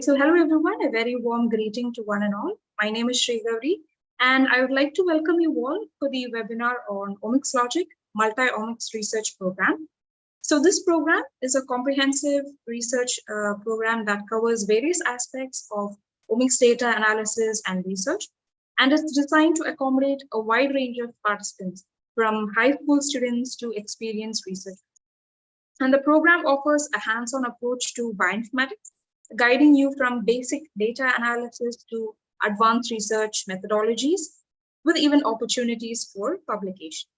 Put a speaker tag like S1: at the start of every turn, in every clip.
S1: So hello everyone, a very warm greeting to one and all. My name is Sri Gauri, and I would like to welcome you all for the webinar on OmicsLogic Multi-Omics Research Program. So this program is a comprehensive research program that covers various aspects of omics data analysis and research, and it's designed to accommodate a wide range of participants, from high school students to experienced researchers. And the program offers a hands-on approach to bioinformatics, guiding you from basic data analysis to advanced research methodologies, with even opportunities for publication.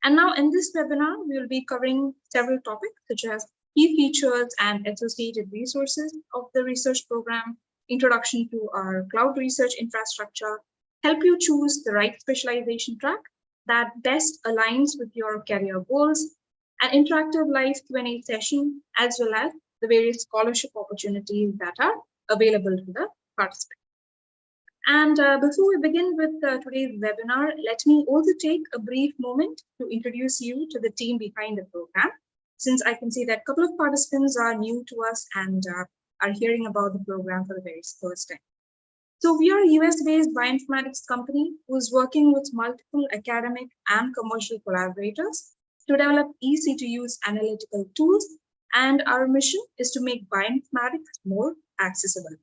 S1: And now in this webinar, we will be covering several topics such as key features and associated resources of the research program, introduction to our cloud research infrastructure, help you choose the right specialization track that best aligns with your career goals, an interactive live Q&A session, as well as the various scholarship opportunities that are available to the participants. And before we begin with today's webinar, let me also take a brief moment to introduce you to the team behind the program, since I can see that a couple of participants are new to us and are hearing about the program for the very first time. So we are a US-based bioinformatics company who is working with multiple academic and commercial collaborators to develop easy-to-use analytical tools, and our mission is to make bioinformatics more accessible.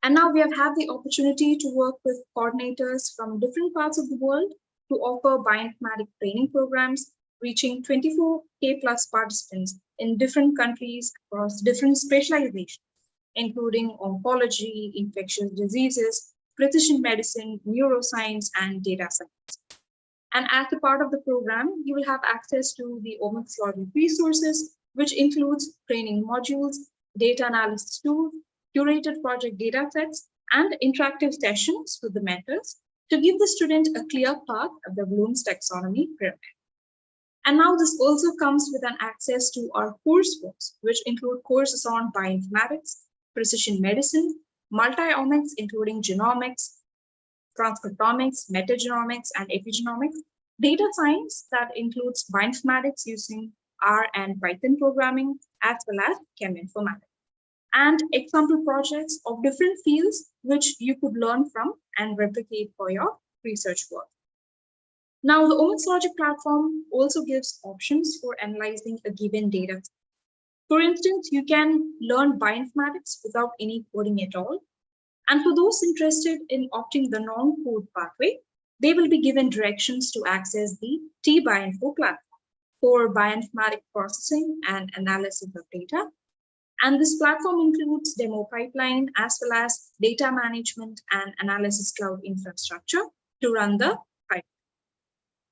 S1: And now we have had the opportunity to work with coordinators from different parts of the world to offer bioinformatics training programs, reaching 24K plus participants in different countries across different specializations, including oncology, infectious diseases, precision medicine, neuroscience, and data science. And as a part of the program, you will have access to the OmicsLogic resources, which includes training modules, data analysis tools, curated project data sets, and interactive sessions with the mentors to give the student a clear path of the Bloom's taxonomy pyramid. And now this also comes with an access to our coursebooks, which include courses on bioinformatics, precision medicine, multi-omics, including genomics, transcriptomics, metagenomics, and epigenomics, data science that includes bioinformatics using R and Python programming, as well as cheminformatics, and example projects of different fields which you could learn from and replicate for your research work. Now, the OmicsLogic platform also gives options for analyzing a given data. For instance, you can learn bioinformatics without any coding at all. And for those interested in opting the non-code pathway, they will be given directions to access the T-Bioinfo platform for bioinformatic processing and analysis of data. And this platform includes demo pipeline as well as data management and analysis cloud infrastructure to run the pipeline.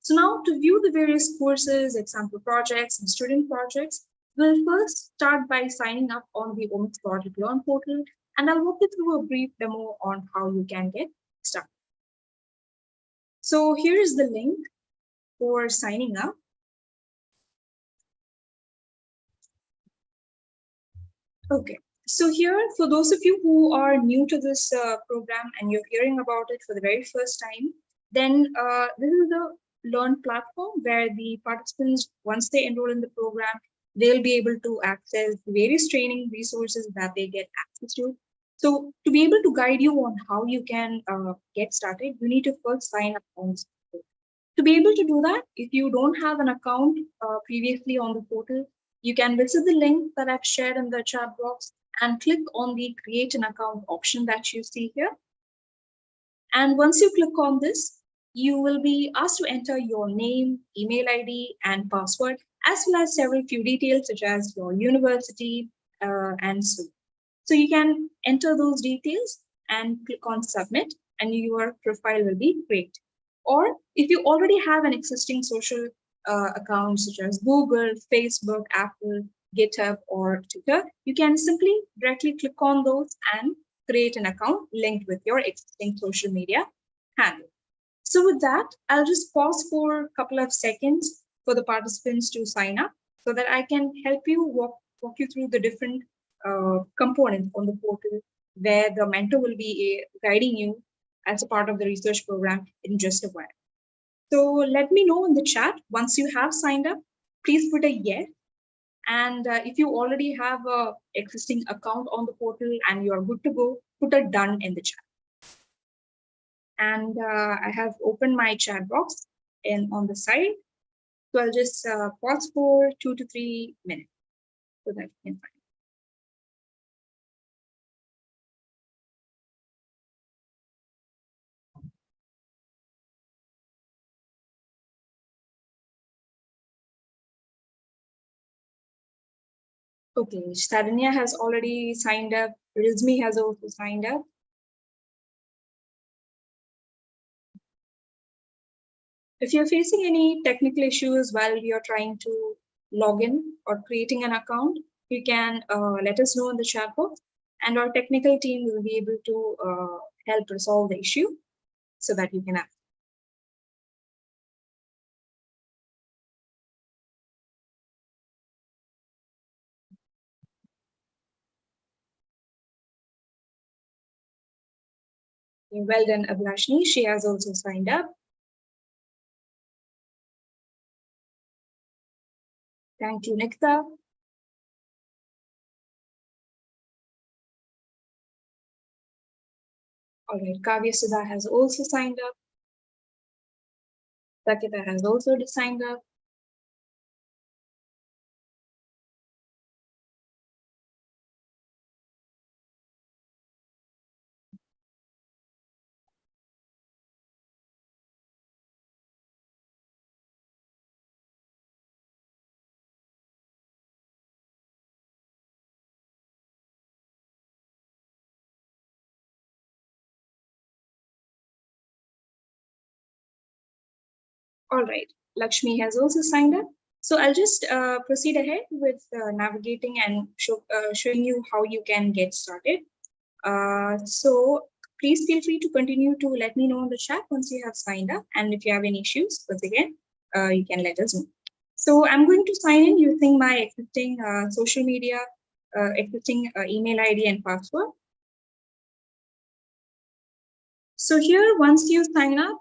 S1: So now to view the various courses, example projects, and student projects, we'll first start by signing up on the OmicsLogic Learn portal, and I'll walk you through a brief demo on how you can get started. So here is the link for signing up. Okay, so here, for those of you who are new to this program and you're hearing about it for the very first time, then this is the Learn platform where the participants, once they enroll in the program, they'll be able to access the various training resources that they get access to. So to be able to guide you on how you can get started, you need to first sign up on this portal. To be able to do that, if you don't have an account previously on the portal, you can visit the link that I've shared in the chat box and click on the create an account option that you see here. And once you click on this, you will be asked to enter your name, email ID, and password, as well as several few details such as your university and so on. So you can enter those details and click on submit, and your profile will be created. Or if you already have an existing social account such as Google, Facebook, Apple, GitHub, or Twitter, you can simply directly click on those and create an account linked with your existing social media handle. So with that, I'll just pause for a couple of seconds for the participants to sign up so that I can help you walk you through the different components on the portal where the mentor will be guiding you as a part of the research program in just a while. So let me know in the chat once you have signed up. Please put a yes, And if you already have a existing account on the portal and you are good to go, put a done in the chat. And I have opened my chat box on the side. So I'll just pause for 2 to 3 minutes so that you can find. Okay, Saranya has already signed up. Rizmi has also signed up. If you're facing any technical issues while you're trying to log in or creating an account, you can let us know in the chat box, and our technical team will be able to help resolve the issue so that you can access. Well done, Abhlashni. She has also signed up. Thank you, Nikta. All right, Kavya Sudha has also signed up. Sakita has also signed up. All right, Lakshmi has also signed up. So I'll just proceed ahead with navigating and showing you how you can get started. So please feel free to continue to let me know in the chat once you have signed up. And if you have any issues, once again, you can let us know. So I'm going to sign in using my existing social media, existing email ID and password. So here, once you sign up,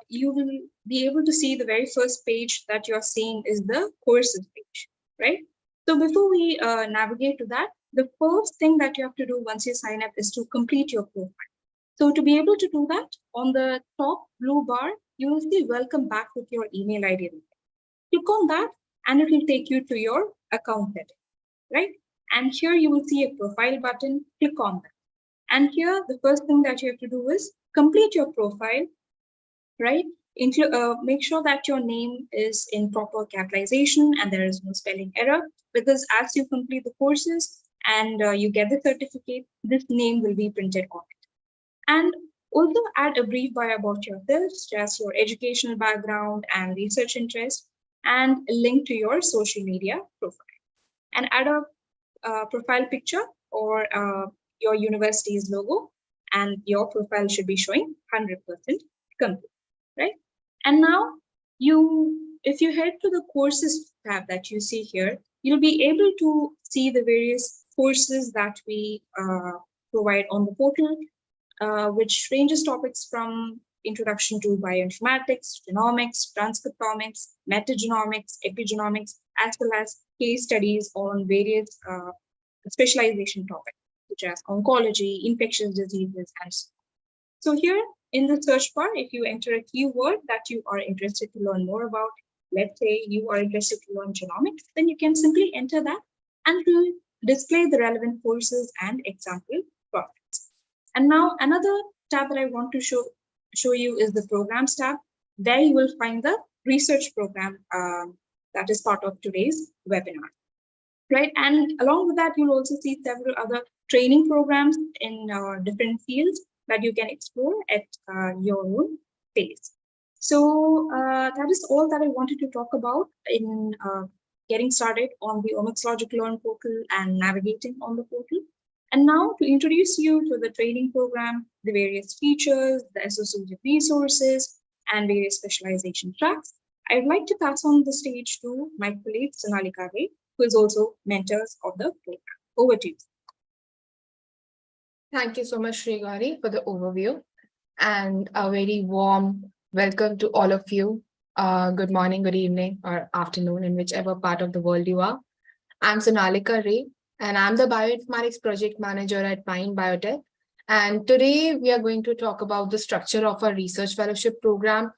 S1: you will be able to see the very first page that you're seeing is the courses page, right? So before we navigate to that, the first thing that you have to do once you sign up is to complete your profile. So to be able to do that, on the top blue bar, you will see welcome back with your email ID. Click on that and it will take you to your account setting, right? And here you will see a profile button, click on that. And here, the first thing that you have to do is complete your profile, right? Make sure that your name is in proper capitalization and there is no spelling error, because as you complete the courses and you get the certificate, this name will be printed on it. And also add a brief bio about yourself, just your educational background and research interest, and a link to your social media profile. And add a profile picture or your university's logo, and your profile should be showing 100% complete, right? And now if you head to the courses tab that you see here, you'll be able to see the various courses that we provide on the portal, which ranges topics from introduction to bioinformatics, genomics, transcriptomics, metagenomics, epigenomics, as well as case studies on various specialization topics, such as oncology, infectious diseases, and so on. So here in the search bar, if you enter a keyword that you are interested to learn more about, let's say you are interested to learn genomics, then you can simply enter that and it will display the relevant courses and example projects. And now another tab that I want to show you is the programs tab. There you will find the research program that is part of today's webinar. Right, and along with that, you'll also see several other training programs in different fields that you can explore at your own pace. So that is all that I wanted to talk about in getting started on the OmicsLogic Learn portal and navigating on the portal. And now to introduce you to the training program, the various features, the associated resources, and various specialization tracks, I'd like to pass on the stage to my colleague Sonali Kave, who is also mentors of the program. Over to you.
S2: Thank you so much, Shrigari, for the overview, and a very warm welcome to all of you. Good morning, good evening, or afternoon, in whichever part of the world you are. I'm Sonalika Ray, and I'm the Bioinformatics Project Manager at Pine Biotech. And today we are going to talk about the structure of our research fellowship program.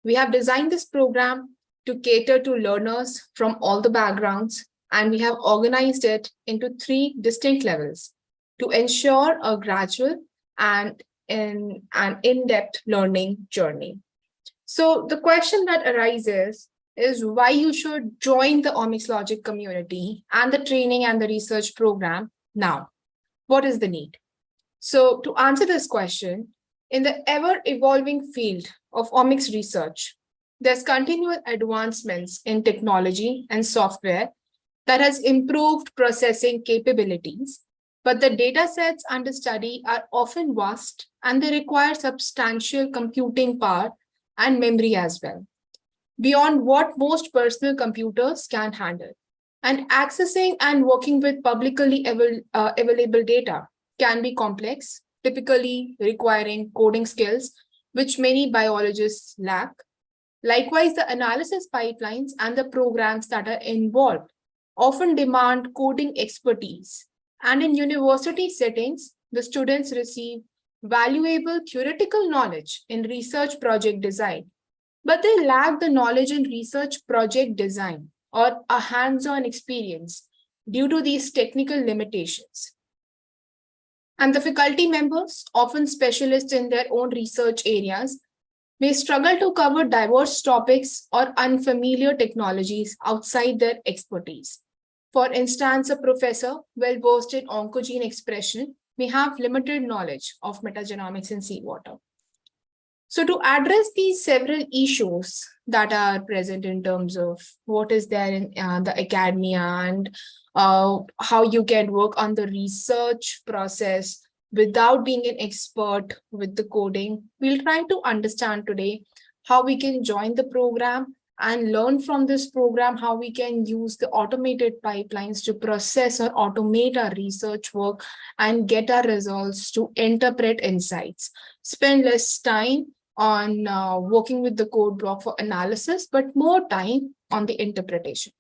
S2: We have designed this program to cater to learners from all the backgrounds, and we have organized it into three distinct levels to ensure a gradual and an in-depth learning journey. So the question that arises is why you should join the OmicsLogic community and the training and the research program now. What is the need? So to answer this question, in the ever-evolving field of omics research, there's continual advancements in technology and software that has improved processing capabilities, but the data sets under study are often vast and they require substantial computing power and memory as well, beyond what most personal computers can handle. And accessing and working with publicly available data can be complex, typically requiring coding skills, which many biologists lack. Likewise, the analysis pipelines and the programs that are involved often demand coding expertise. And in university settings, the students receive valuable theoretical knowledge in research project design, but they lack the knowledge in research project design or a hands-on experience due to these technical limitations. And the faculty members, often specialists in their own research areas, may struggle to cover diverse topics or unfamiliar technologies outside their expertise. For instance, a professor well-versed in oncogene expression may have limited knowledge of metagenomics in seawater. So to address these several issues that are present in terms of what is there in the academia and how you can work on the research process without being an expert with the coding, we'll try to understand today how we can join the program and learn from this program how we can use the automated pipelines to process or automate our research work and get our results to interpret insights. Spend less time on working with the code block for analysis, but more time on the interpretation.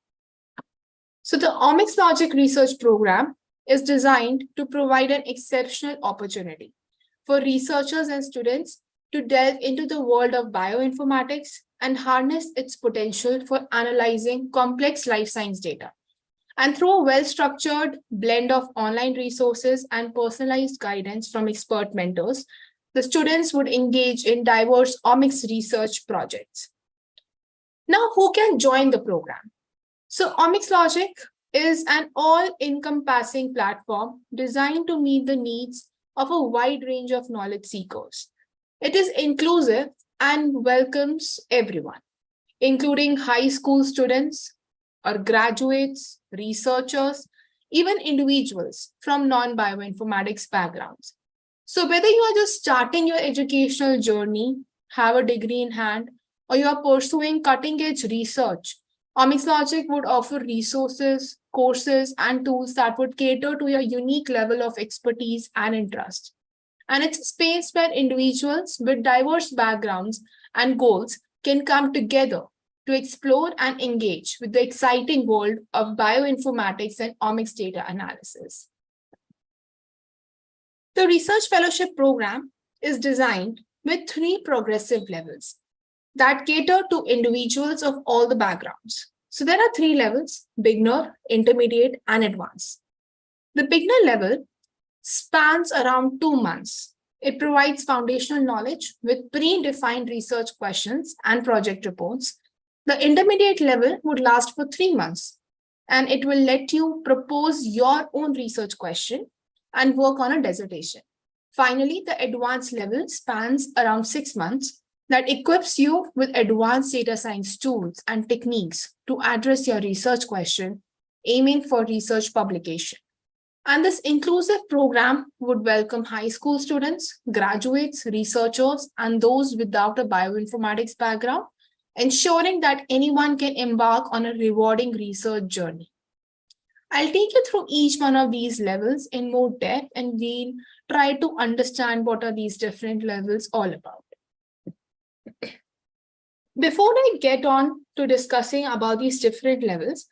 S2: So the OmicsLogic Research Program is designed to provide an exceptional opportunity for researchers and students to delve into the world of bioinformatics and harness its potential for analyzing complex life science data. And through a well-structured blend of online resources and personalized guidance from expert mentors, the students would engage in diverse omics research projects. Now, who can join the program? So OmicsLogic is an all-encompassing platform designed to meet the needs of a wide range of knowledge seekers. It is inclusive and welcomes everyone, including high school students or graduates, researchers, even individuals from non-bioinformatics backgrounds. So whether you are just starting your educational journey, have a degree in hand, or you are pursuing cutting-edge research, OmicsLogic would offer resources, courses, and tools that would cater to your unique level of expertise and interest. And it's a space where individuals with diverse backgrounds and goals can come together to explore and engage with the exciting world of bioinformatics and omics data analysis. The Research Fellowship Program is designed with three progressive levels that cater to individuals of all the backgrounds. So there are three levels: beginner, intermediate, and advanced. The beginner level spans around 2 months. It provides foundational knowledge with predefined research questions and project reports. The intermediate level would last for 3 months, and it will let you propose your own research question and work on a dissertation. Finally, the advanced level spans around 6 months that equips you with advanced data science tools and techniques to address your research question, aiming for research publication. And this inclusive program would welcome high school students, graduates, researchers, and those without a bioinformatics background, ensuring that anyone can embark on a rewarding research journey. I'll take you through each one of these levels in more depth, and we'll try to understand what are these different levels all about. Before I get on to discussing about these different levels,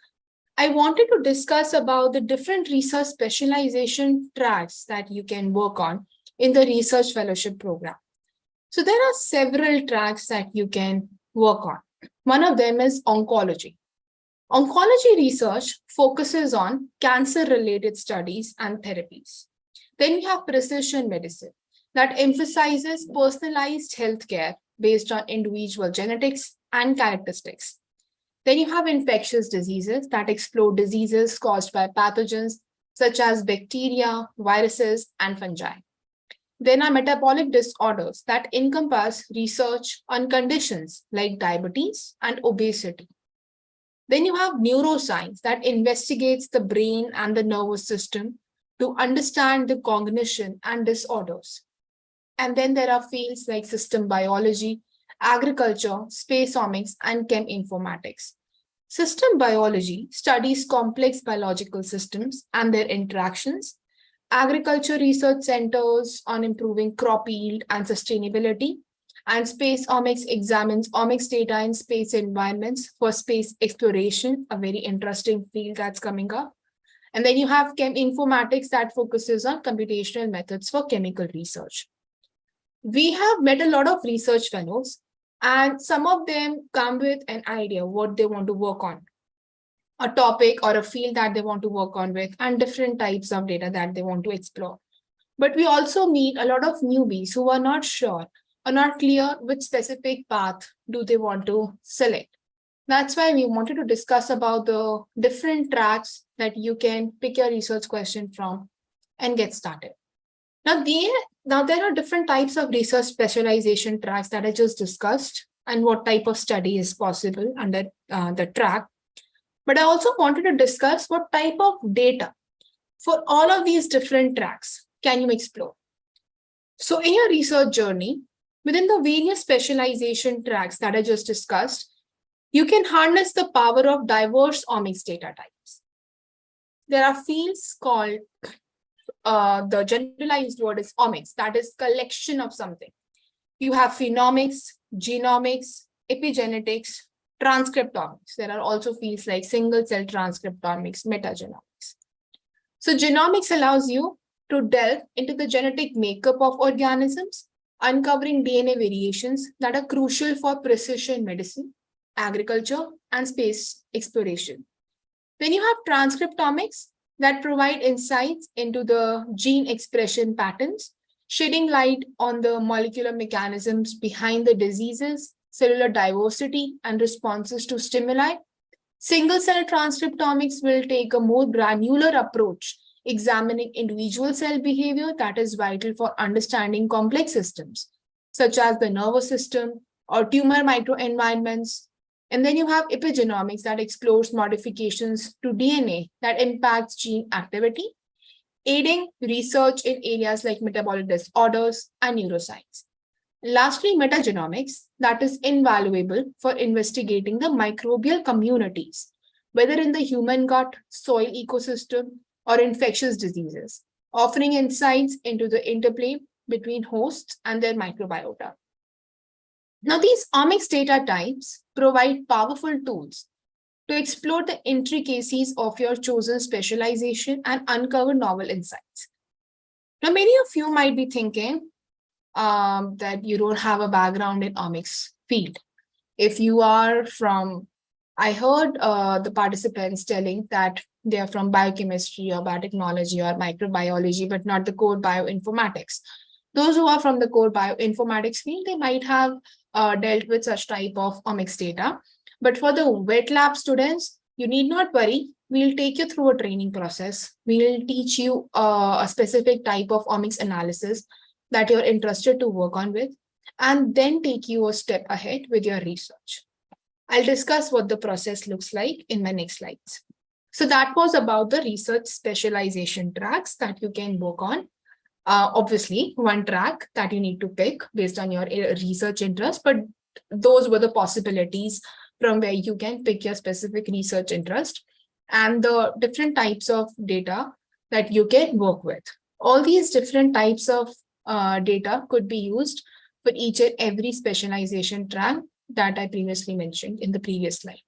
S2: I wanted to discuss about the different research specialization tracks that you can work on in the research fellowship program. So there are several tracks that you can work on. One of them is oncology. Oncology research focuses on cancer-related studies and therapies. Then you have precision medicine that emphasizes personalized healthcare based on individual genetics and characteristics. Then you have infectious diseases that explore diseases caused by pathogens such as bacteria, viruses, and fungi. Then are metabolic disorders that encompass research on conditions like diabetes and obesity. Then you have neuroscience that investigates the brain and the nervous system to understand the cognition and disorders. And then there are fields like system biology, agriculture, space omics, and chem informatics. System biology studies complex biological systems and their interactions. Agriculture research centers on improving crop yield and sustainability. And space omics examines omics data in space environments for space exploration, a very interesting field that's coming up. And then you have chem informatics that focuses on computational methods for chemical research. We have met a lot of research fellows, and some of them come with an idea what they want to work on, a topic or a field that they want to work on with, and different types of data that they want to explore. But we also meet a lot of newbies who are not sure or not clear which specific path do they want to select. That's why we wanted to discuss about the different tracks that you can pick your research question from and get started. Now there are different types of research specialization tracks that I just discussed and what type of study is possible under the track. But I also wanted to discuss what type of data for all of these different tracks can you explore. So in your research journey, within the various specialization tracks that I just discussed, you can harness the power of diverse omics data types. There are fields called, the generalized word is omics, that is collection of something. You have phenomics, genomics, epigenetics, transcriptomics. There are also fields like single cell transcriptomics, metagenomics. So genomics allows you to delve into the genetic makeup of organisms, uncovering DNA variations that are crucial for precision medicine, agriculture, and space exploration. Then you have transcriptomics that provide insights into the gene expression patterns, shedding light on the molecular mechanisms behind the diseases, cellular diversity, and responses to stimuli. Single-cell transcriptomics will take a more granular approach, examining individual cell behavior that is vital for understanding complex systems, such as the nervous system or tumor microenvironments. And then you have epigenomics that explores modifications to DNA that impacts gene activity, aiding research in areas like metabolic disorders and neuroscience. Lastly, metagenomics that is invaluable for investigating the microbial communities, whether in the human gut, soil ecosystem, or infectious diseases, offering insights into the interplay between hosts and their microbiota. Now, these omics data types provide powerful tools to explore the intricacies of your chosen specialization and uncover novel insights. Now, many of you might be thinking that you don't have a background in omics field. If you are from, I heard the participants telling that they are from biochemistry or biotechnology or microbiology, but not the core bioinformatics. Those who are from the core bioinformatics field, they might have dealt with such type of omics data. But for the wet lab students, you need not worry. We'll take you through a training process. We'll teach you a specific type of omics analysis that you're interested to work on with, and then take you a step ahead with your research. I'll discuss what the process looks like in my next slides. So that was about the research specialization tracks that you can work on. Obviously, one track that you need to pick based on your research interest, but those were the possibilities from where you can pick your specific research interest and the different types of data that you can work with. All these different types of data could be used for each and every specialization track that I previously mentioned in the previous slide.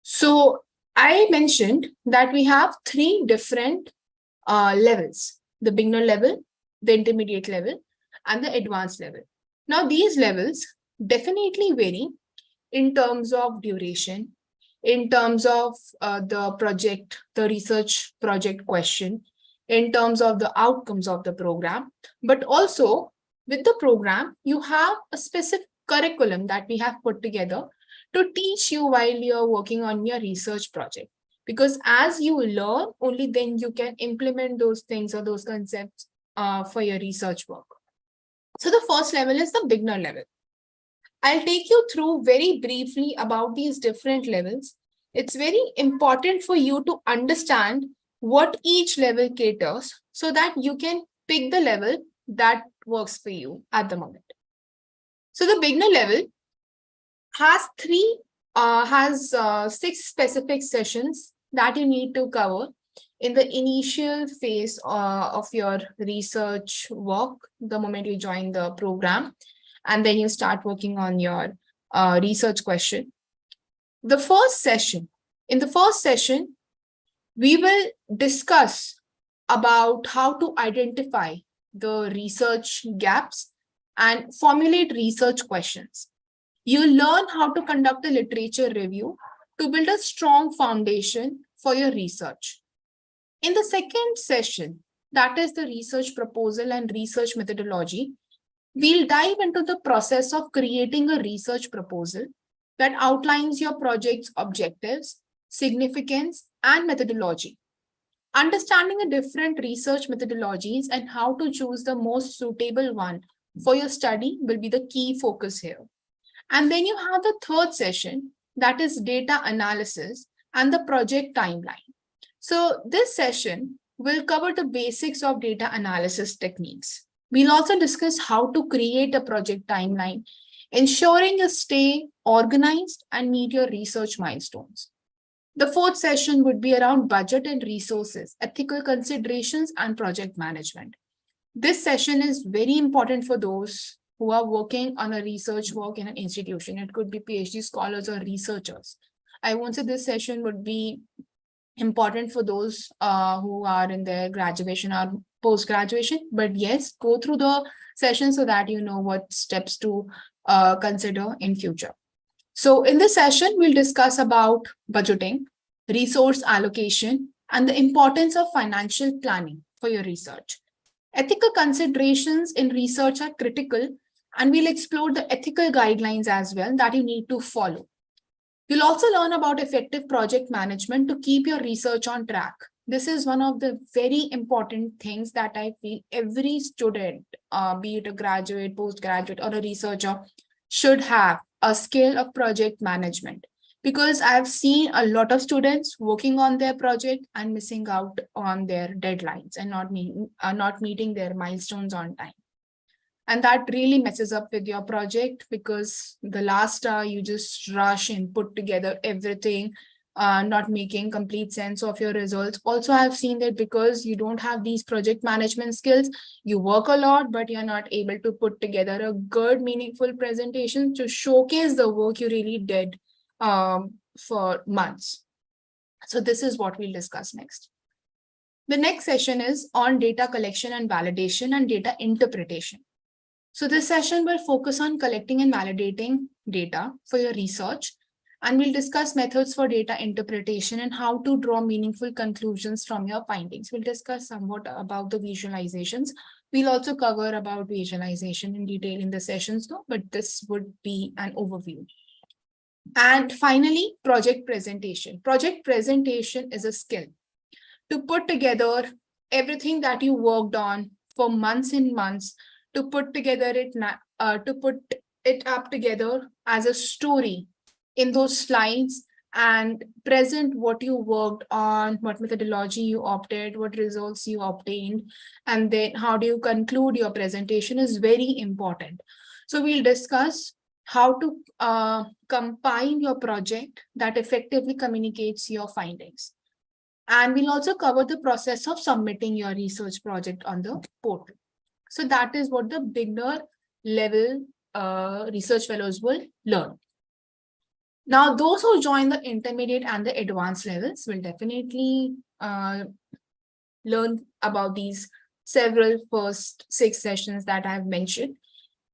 S2: So I mentioned that we have three different levels: the beginner level, the intermediate level, and the advanced level. Now, these levels definitely vary in terms of duration, in terms of the project, the research project question, in terms of the outcomes of the program, but also with the program, you have a specific curriculum that we have put together to teach you while you're working on your research project. Because as you learn, only then you can implement those things or those concepts for your research work. So the first level is the beginner level. I'll take you through very briefly about these different levels. It's very important for you to understand what each level caters so that you can pick the level that works for you at the moment. So the beginner level has six specific sessions that you need to cover in the initial phase of your research work, the moment you join the program, and then you start working on your research question. In the first session, we will discuss about how to identify the research gaps and formulate research questions. You learn how to conduct a literature review to build a strong foundation for your research. In the second session, that is the research proposal and research methodology, we'll dive into the process of creating a research proposal that outlines your project's objectives, significance, and methodology. Understanding the different research methodologies and how to choose the most suitable one for your study will be the key focus here. And then you have the third session, that is data analysis and the project timeline. So this session will cover the basics of data analysis techniques. We'll also discuss how to create a project timeline, ensuring you stay organized and meet your research milestones. The fourth session would be around budget and resources, ethical considerations, and project management. This session is very important for those who are working on a research work in an institution. It could be PhD scholars or researchers. I won't say this session would be important for those who are in their graduation or post-graduation, but yes, go through the session so that you know what steps to consider in future. So in this session, we'll discuss about budgeting, resource allocation, and the importance of financial planning for your research. Ethical considerations in research are critical, and we'll explore the ethical guidelines as well that you need to follow. You'll also learn about effective project management to keep your research on track. This is one of the very important things that I feel every student, be it a graduate, postgraduate, or a researcher, should have a skill of project management. Because I've seen a lot of students working on their project and missing out on their deadlines and not meeting their milestones on time. And that really messes up with your project, because the last hour you just rush and put together everything, not making complete sense of your results. Also, I've seen that because you don't have these project management skills, you work a lot, but you're not able to put together a good, meaningful presentation to showcase the work you really did for months. So this is what we'll discuss next. The next session is on data collection and validation and data interpretation. So this session will focus on collecting and validating data for your research, and we'll discuss methods for data interpretation and how to draw meaningful conclusions from your findings. We'll discuss somewhat about the visualizations. We'll also cover about visualization in detail in the sessions though, but this would be an overview. And finally, project presentation. Project presentation is a skill to put together everything that you worked on for months and months, to put it up together as a story in those slides and present what you worked on, what methodology you opted, what results you obtained, and then how do you conclude your presentation is very important. So we'll discuss how to combine your project that effectively communicates your findings. And we'll also cover the process of submitting your research project on the portal. So that is what the beginner level research fellows will learn. Now, those who join the intermediate and the advanced levels will definitely learn about these several first 6 sessions that I've mentioned.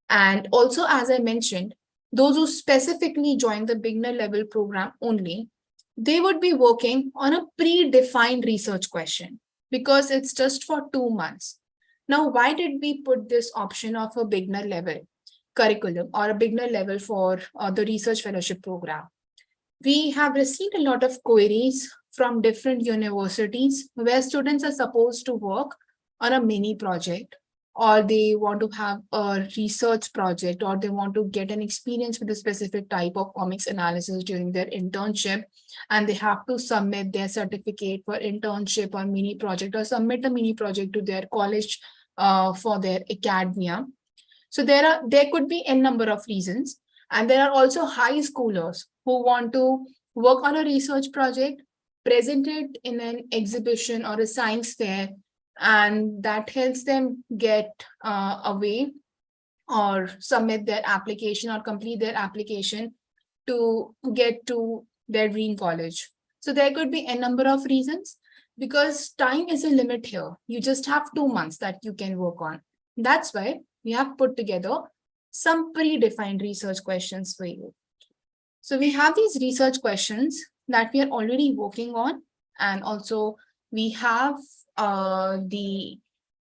S2: And also, as I mentioned, those who specifically join the beginner level program only, they would be working on a predefined research question because it's just for 2 months. Now, why did we put this option of a beginner level curriculum or a beginner level for the research fellowship program? We have received a lot of queries from different universities where students are supposed to work on a mini project, or they want to have a research project, or they want to get an experience with a specific type of omics analysis during their internship, and they have to submit their certificate for internship or mini project, or submit a mini project to their college for their academia. So there could be n number of reasons, and there are also high schoolers who want to work on a research project, present it in an exhibition or a science fair, and that helps them get away or submit their application or complete their application to get to their dream college. So there could be a number of reasons, because time is a limit here. You just have 2 months that you can work on. That's why we have put together some predefined research questions for you. So we have these research questions that we are already working on, and also we have the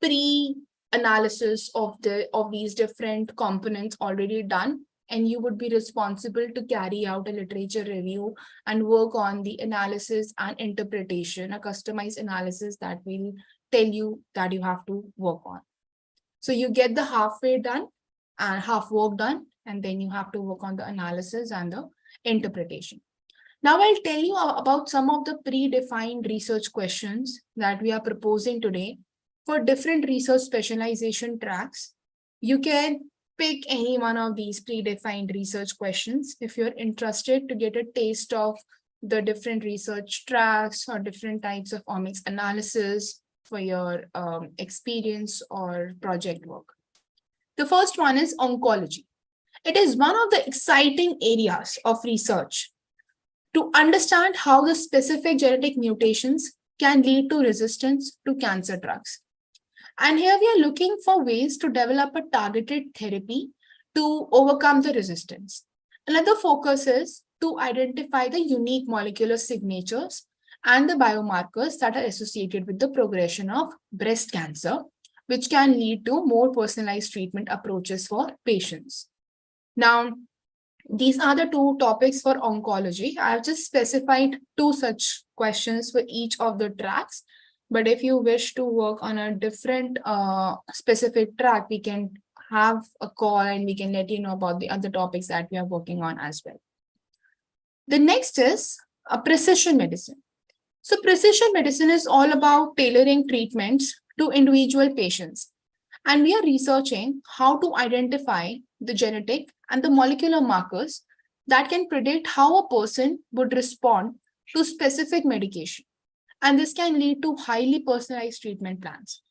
S2: pre-analysis of these different components already done, and you would be responsible to carry out a literature review and work on the analysis and interpretation, a customized analysis that will tell you that you have to work on. So you get the halfway done and half work done, and then you have to work on the analysis and the interpretation. Now I'll tell you about some of the predefined research questions that we are proposing today for different research specialization tracks. You can pick any one of these predefined research questions if you're interested to get a taste of the different research tracks or different types of omics analysis for your experience or project work. The first one is oncology. It is one of the exciting areas of research to understand how the specific genetic mutations can lead to resistance to cancer drugs. And here we are looking for ways to develop a targeted therapy to overcome the resistance. Another focus is to identify the unique molecular signatures and the biomarkers that are associated with the progression of breast cancer, which can lead to more personalized treatment approaches for patients. Now, these are the 2 topics for oncology. I've just specified 2 such questions for each of the tracks. But if you wish to work on a different specific track, we can have a call and we can let you know about the other topics that we are working on as well. The next is precision medicine. So precision medicine is all about tailoring treatments to individual patients. And we are researching how to identify the genetic and the molecular markers that can predict how a person would respond to specific medication. And this can lead to highly personalized treatment plans.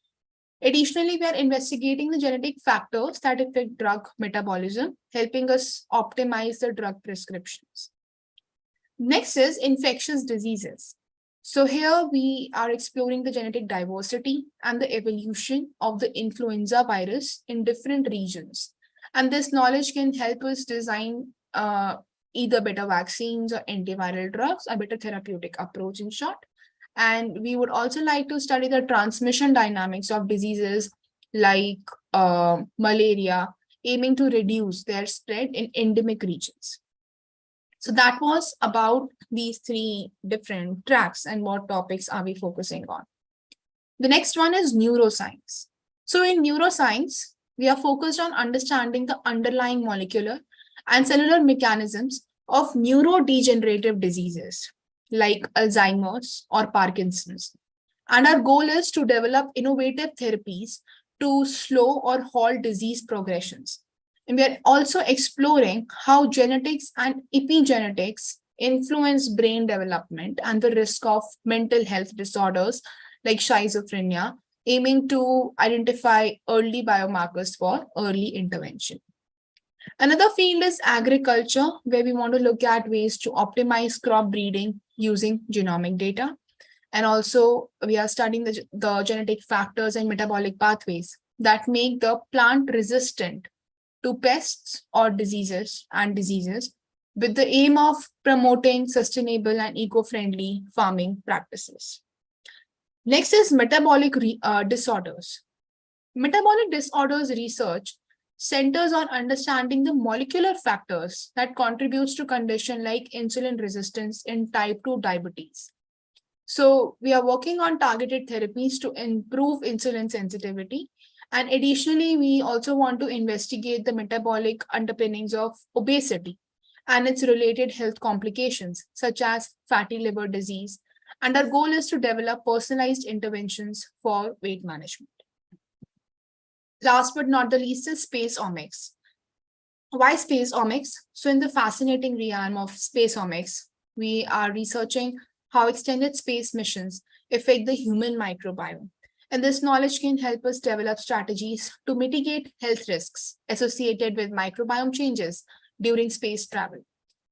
S2: Additionally, we are investigating the genetic factors that affect drug metabolism, helping us optimize the drug prescriptions. Next is infectious diseases. So here we are exploring the genetic diversity and the evolution of the influenza virus in different regions. And this knowledge can help us design either better vaccines or antiviral drugs, a better therapeutic approach in short. And we would also like to study the transmission dynamics of diseases like malaria, aiming to reduce their spread in endemic regions. So that was about these 3 different tracks and what topics are we focusing on. The next one is neuroscience. So in neuroscience, we are focused on understanding the underlying molecular and cellular mechanisms of neurodegenerative diseases like Alzheimer's or Parkinson's. And our goal is to develop innovative therapies to slow or halt disease progressions. And we are also exploring how genetics and epigenetics influence brain development and the risk of mental health disorders like schizophrenia, aiming to identify early biomarkers for early intervention. Another field is agriculture, where we want to look at ways to optimize crop breeding using genomic data. And also, we are studying the genetic factors and metabolic pathways that make the plant resistant to pests or diseases with the aim of promoting sustainable and eco-friendly farming practices. Next is metabolic disorders. Metabolic disorders research centers on understanding the molecular factors that contributes to condition like insulin resistance in type 2 diabetes. So we are working on targeted therapies to improve insulin sensitivity. And additionally, we also want to investigate the metabolic underpinnings of obesity and its related health complications, such as fatty liver disease. And our goal is to develop personalized interventions for weight management. Last but not the least is space omics. Why space omics? So in the fascinating realm of space omics, we are researching how extended space missions affect the human microbiome. And this knowledge can help us develop strategies to mitigate health risks associated with microbiome changes during space travel.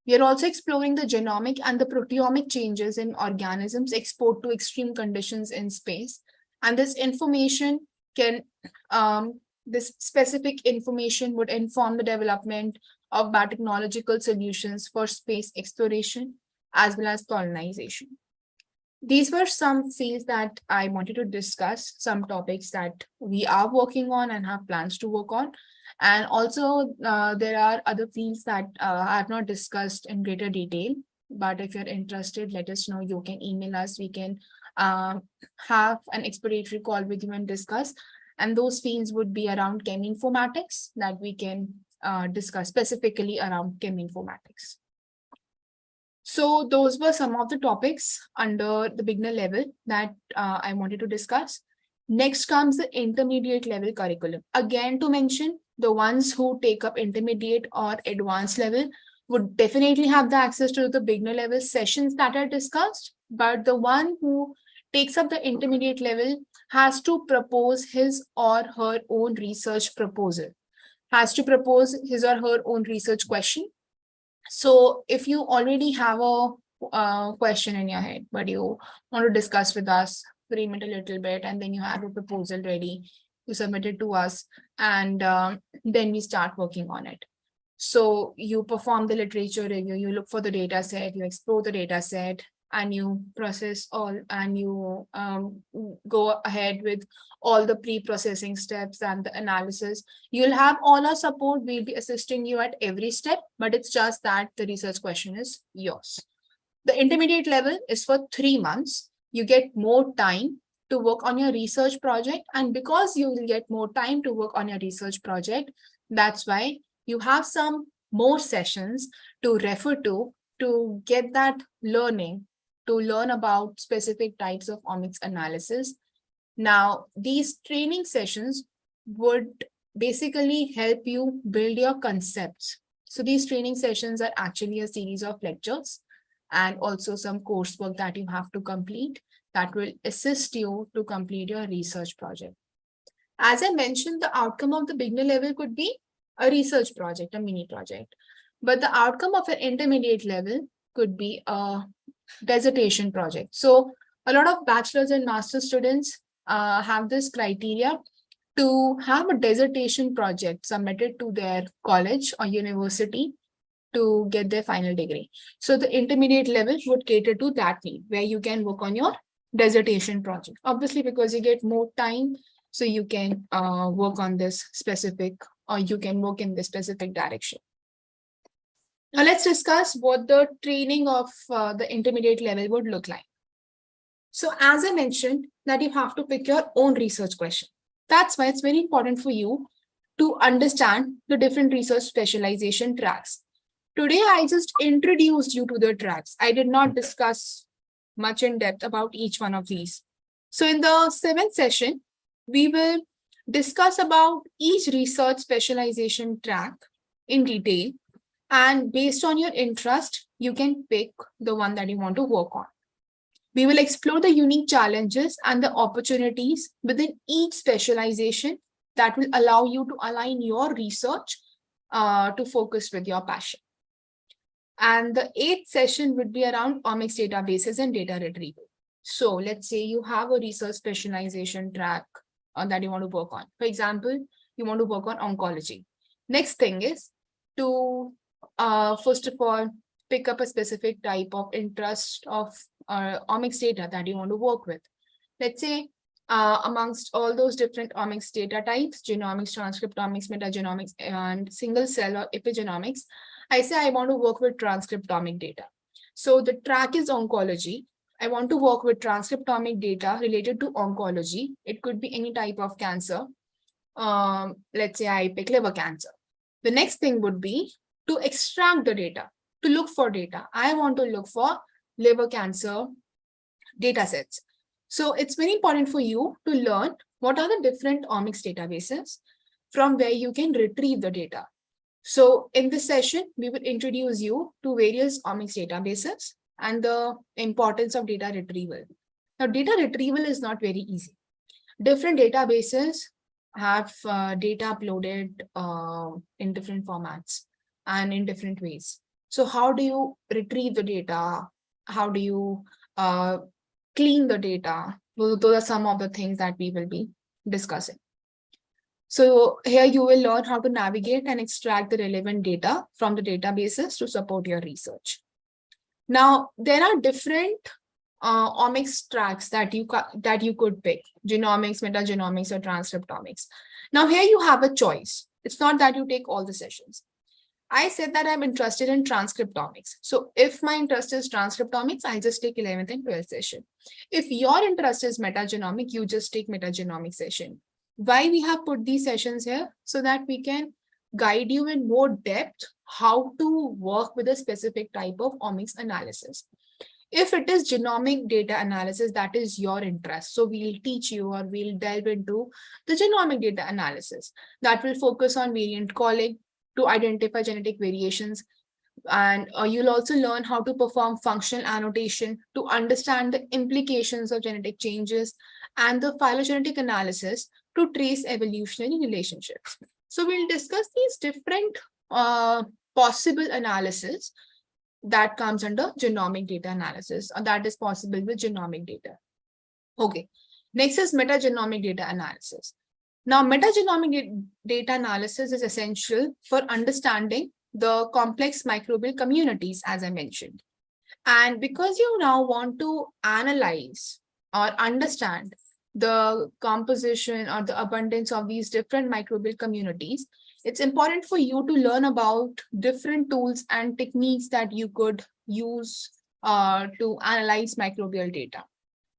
S2: We are also exploring the genomic and the proteomic changes in organisms exposed to extreme conditions in space. And this information can, this specific information would inform the development of biotechnological solutions for space exploration as well as colonization. These were some fields that I wanted to discuss, some topics that we are working on and have plans to work on. And also, there are other fields that I have not discussed in greater detail. But if you're interested, let us know. You can email us. We can have an exploratory call with you and discuss. And those fields would be around cheminformatics that we can discuss specifically around cheminformatics. So those were some of the topics under the beginner level that I wanted to discuss. Next comes the intermediate level curriculum. Again, to mention, the ones who take up intermediate or advanced level would definitely have the access to the beginner level sessions that are discussed, but the one who takes up the intermediate level has to propose his or her own research proposal, has to propose his or her own research question. So if you already have a question in your head, but you want to discuss with us, frame it a little bit, and then you have a proposal ready, you submit it to us, and then we start working on it. So you perform the literature review, you look for the data set, you explore the data set, and you process all, and you go ahead with all the pre-processing steps and the analysis. You'll have all our support. We'll be assisting you at every step, but it's just that the research question is yours. The intermediate level is for 3 months. You get more time to work on your research project. And because you will get more time to work on your research project, that's why you have some more sessions to refer to get that learning, to learn about specific types of omics analysis. Now, these training sessions would basically help you build your concepts. So these training sessions are actually a series of lectures and also some coursework that you have to complete that will assist you to complete your research project. As I mentioned, the outcome of the beginner level could be a research project, a mini project. But the outcome of an intermediate level could be a dissertation project. So a lot of bachelor's and master's students have this criteria to have a dissertation project submitted to their college or university to get their final degree. So the intermediate level would cater to that need, where you can work on your dissertation project. Obviously, because you get more time, so you can work on this specific, or you can work in this specific direction. Now let's discuss what the training of the intermediate level would look like. So as I mentioned, that you have to pick your own research question. That's why it's very important for you to understand the different research specialization tracks. Today, I just introduced you to the tracks. I did not discuss much in depth about each one of these. So in the 7th session, we will discuss about each research specialization track in detail. And based on your interest, you can pick the one that you want to work on. We will explore the unique challenges and the opportunities within each specialization that will allow you to align your research to focus with your passion. And the 8th session would be around omics databases and data retrieval. So let's say you have a research specialization track that you want to work on. For example, you want to work on oncology. Next thing is to, first of all, pick up a specific type of interest of omics data that you want to work with. Let's say amongst all those different omics data types, genomics, transcriptomics, metagenomics, and single cell or epigenomics, I say I want to work with transcriptomic data. So the track is oncology. I want to work with transcriptomic data related to oncology. It could be any type of cancer. Let's say I pick liver cancer. The next thing would be to extract the data, to look for data. I want to look for liver cancer data sets. So it's very important for you to learn what are the different omics databases from where you can retrieve the data. So in this session, we will introduce you to various omics databases and the importance of data retrieval. Now, data retrieval is not very easy. Different databases have data uploaded in different formats and in different ways. So how do you retrieve the data? How do you clean the data? Those are some of the things that we will be discussing. So here you will learn how to navigate and extract the relevant data from the databases to support your research. Now, there are different omics tracks that you could pick: genomics, metagenomics, or transcriptomics. Now, here you have a choice. It's not that you take all the sessions. I said that I'm interested in transcriptomics. So if my interest is transcriptomics, I'll just take 11th and 12th session. If your interest is metagenomic, you just take metagenomic session. Why we have put these sessions here? So that we can guide you in more depth how to work with a specific type of omics analysis. If it is genomic data analysis, that is your interest. So we'll teach you, or we'll delve into the genomic data analysis that will focus on variant calling to identify genetic variations. And you'll also learn how to perform functional annotation to understand the implications of genetic changes, and the phylogenetic analysis to trace evolutionary relationships. So we'll discuss these different possible analysis that comes under genomic data analysis, or that is possible with genomic data. Okay, next is metagenomic data analysis. Now, metagenomic data analysis is essential for understanding the complex microbial communities, as I mentioned. And because you now want to analyze or understand the composition or the abundance of these different microbial communities, it's important for you to learn about different tools and techniques that you could use to analyze microbial data.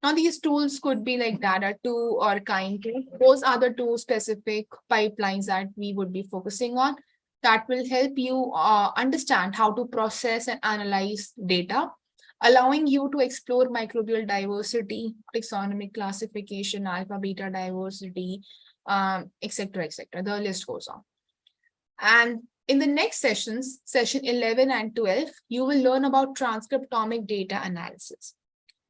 S2: Now, these tools could be like Data2 or Kind2. Those are the two specific pipelines that we would be focusing on that will help you understand how to process and analyze data, allowing you to explore microbial diversity, taxonomic classification, alpha, beta diversity, etc., etc. The list goes on. And in the next sessions, session 11 and 12, you will learn about transcriptomic data analysis.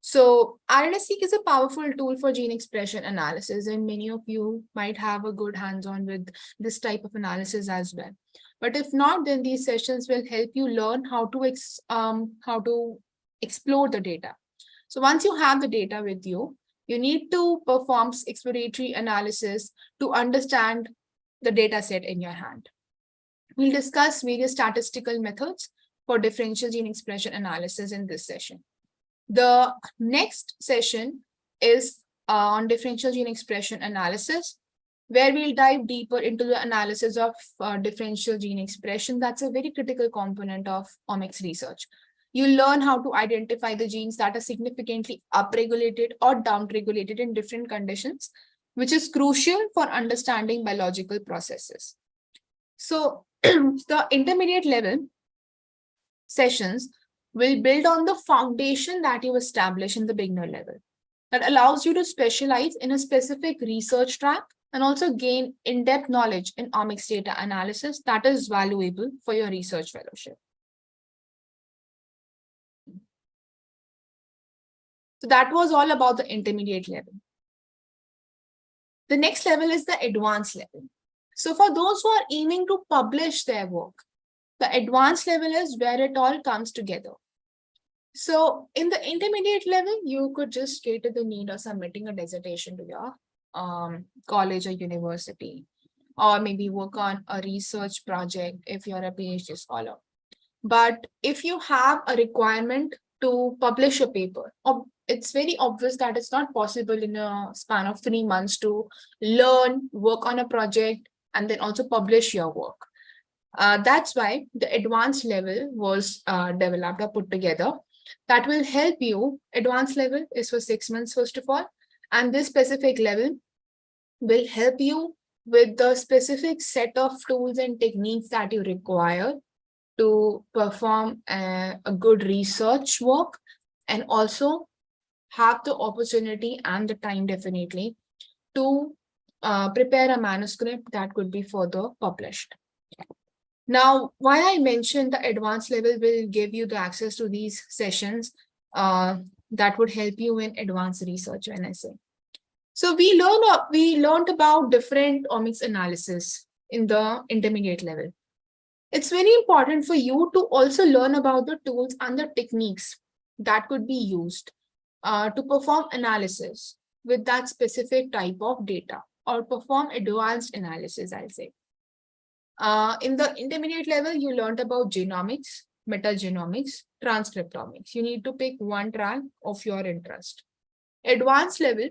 S2: So RNA-seq is a powerful tool for gene expression analysis, and many of you might have a good hands-on with this type of analysis as well. But if not, then these sessions will help you learn how to explore the data. So once you have the data with you, you need to perform exploratory analysis to understand the data set in your hand. We'll discuss various statistical methods for differential gene expression analysis in this session. The next session is on differential gene expression analysis, where we'll dive deeper into the analysis of differential gene expression. That's a very critical component of omics research. You'll learn how to identify the genes that are significantly upregulated or downregulated in different conditions, which is crucial for understanding biological processes. So the intermediate level sessions will build on the foundation that you establish in the beginner level. That allows you to specialize in a specific research track and also gain in-depth knowledge in omics data analysis that is valuable for your research fellowship. So that was all about the intermediate level. The next level is the advanced level. So for those who are aiming to publish their work, the advanced level is where it all comes together. So in the intermediate level, you could just cater the need of submitting a dissertation to your college or university, or maybe work on a research project if you're a PhD scholar. But if you have a requirement to publish a paper, it's very obvious that it's not possible in a span of 3 months to learn, work on a project, and then also publish your work. That's why the advanced level was developed or put together. That will help you. Advanced level is for 6 months, first of all, and this specific level will help you with the specific set of tools and techniques that you require to perform a good research work, and also have the opportunity and the time definitely to prepare a manuscript that could be further published. Now, why I mentioned the advanced level will give you the access to these sessions that would help you in advanced research when I say. So we learned about different omics analysis in the intermediate level. It's very important for you to also learn about the tools and the techniques that could be used to perform analysis with that specific type of data, or perform advanced analysis, I'll say. In the intermediate level, you learned about genomics, metagenomics, transcriptomics. You need to pick one track of your interest. Advanced level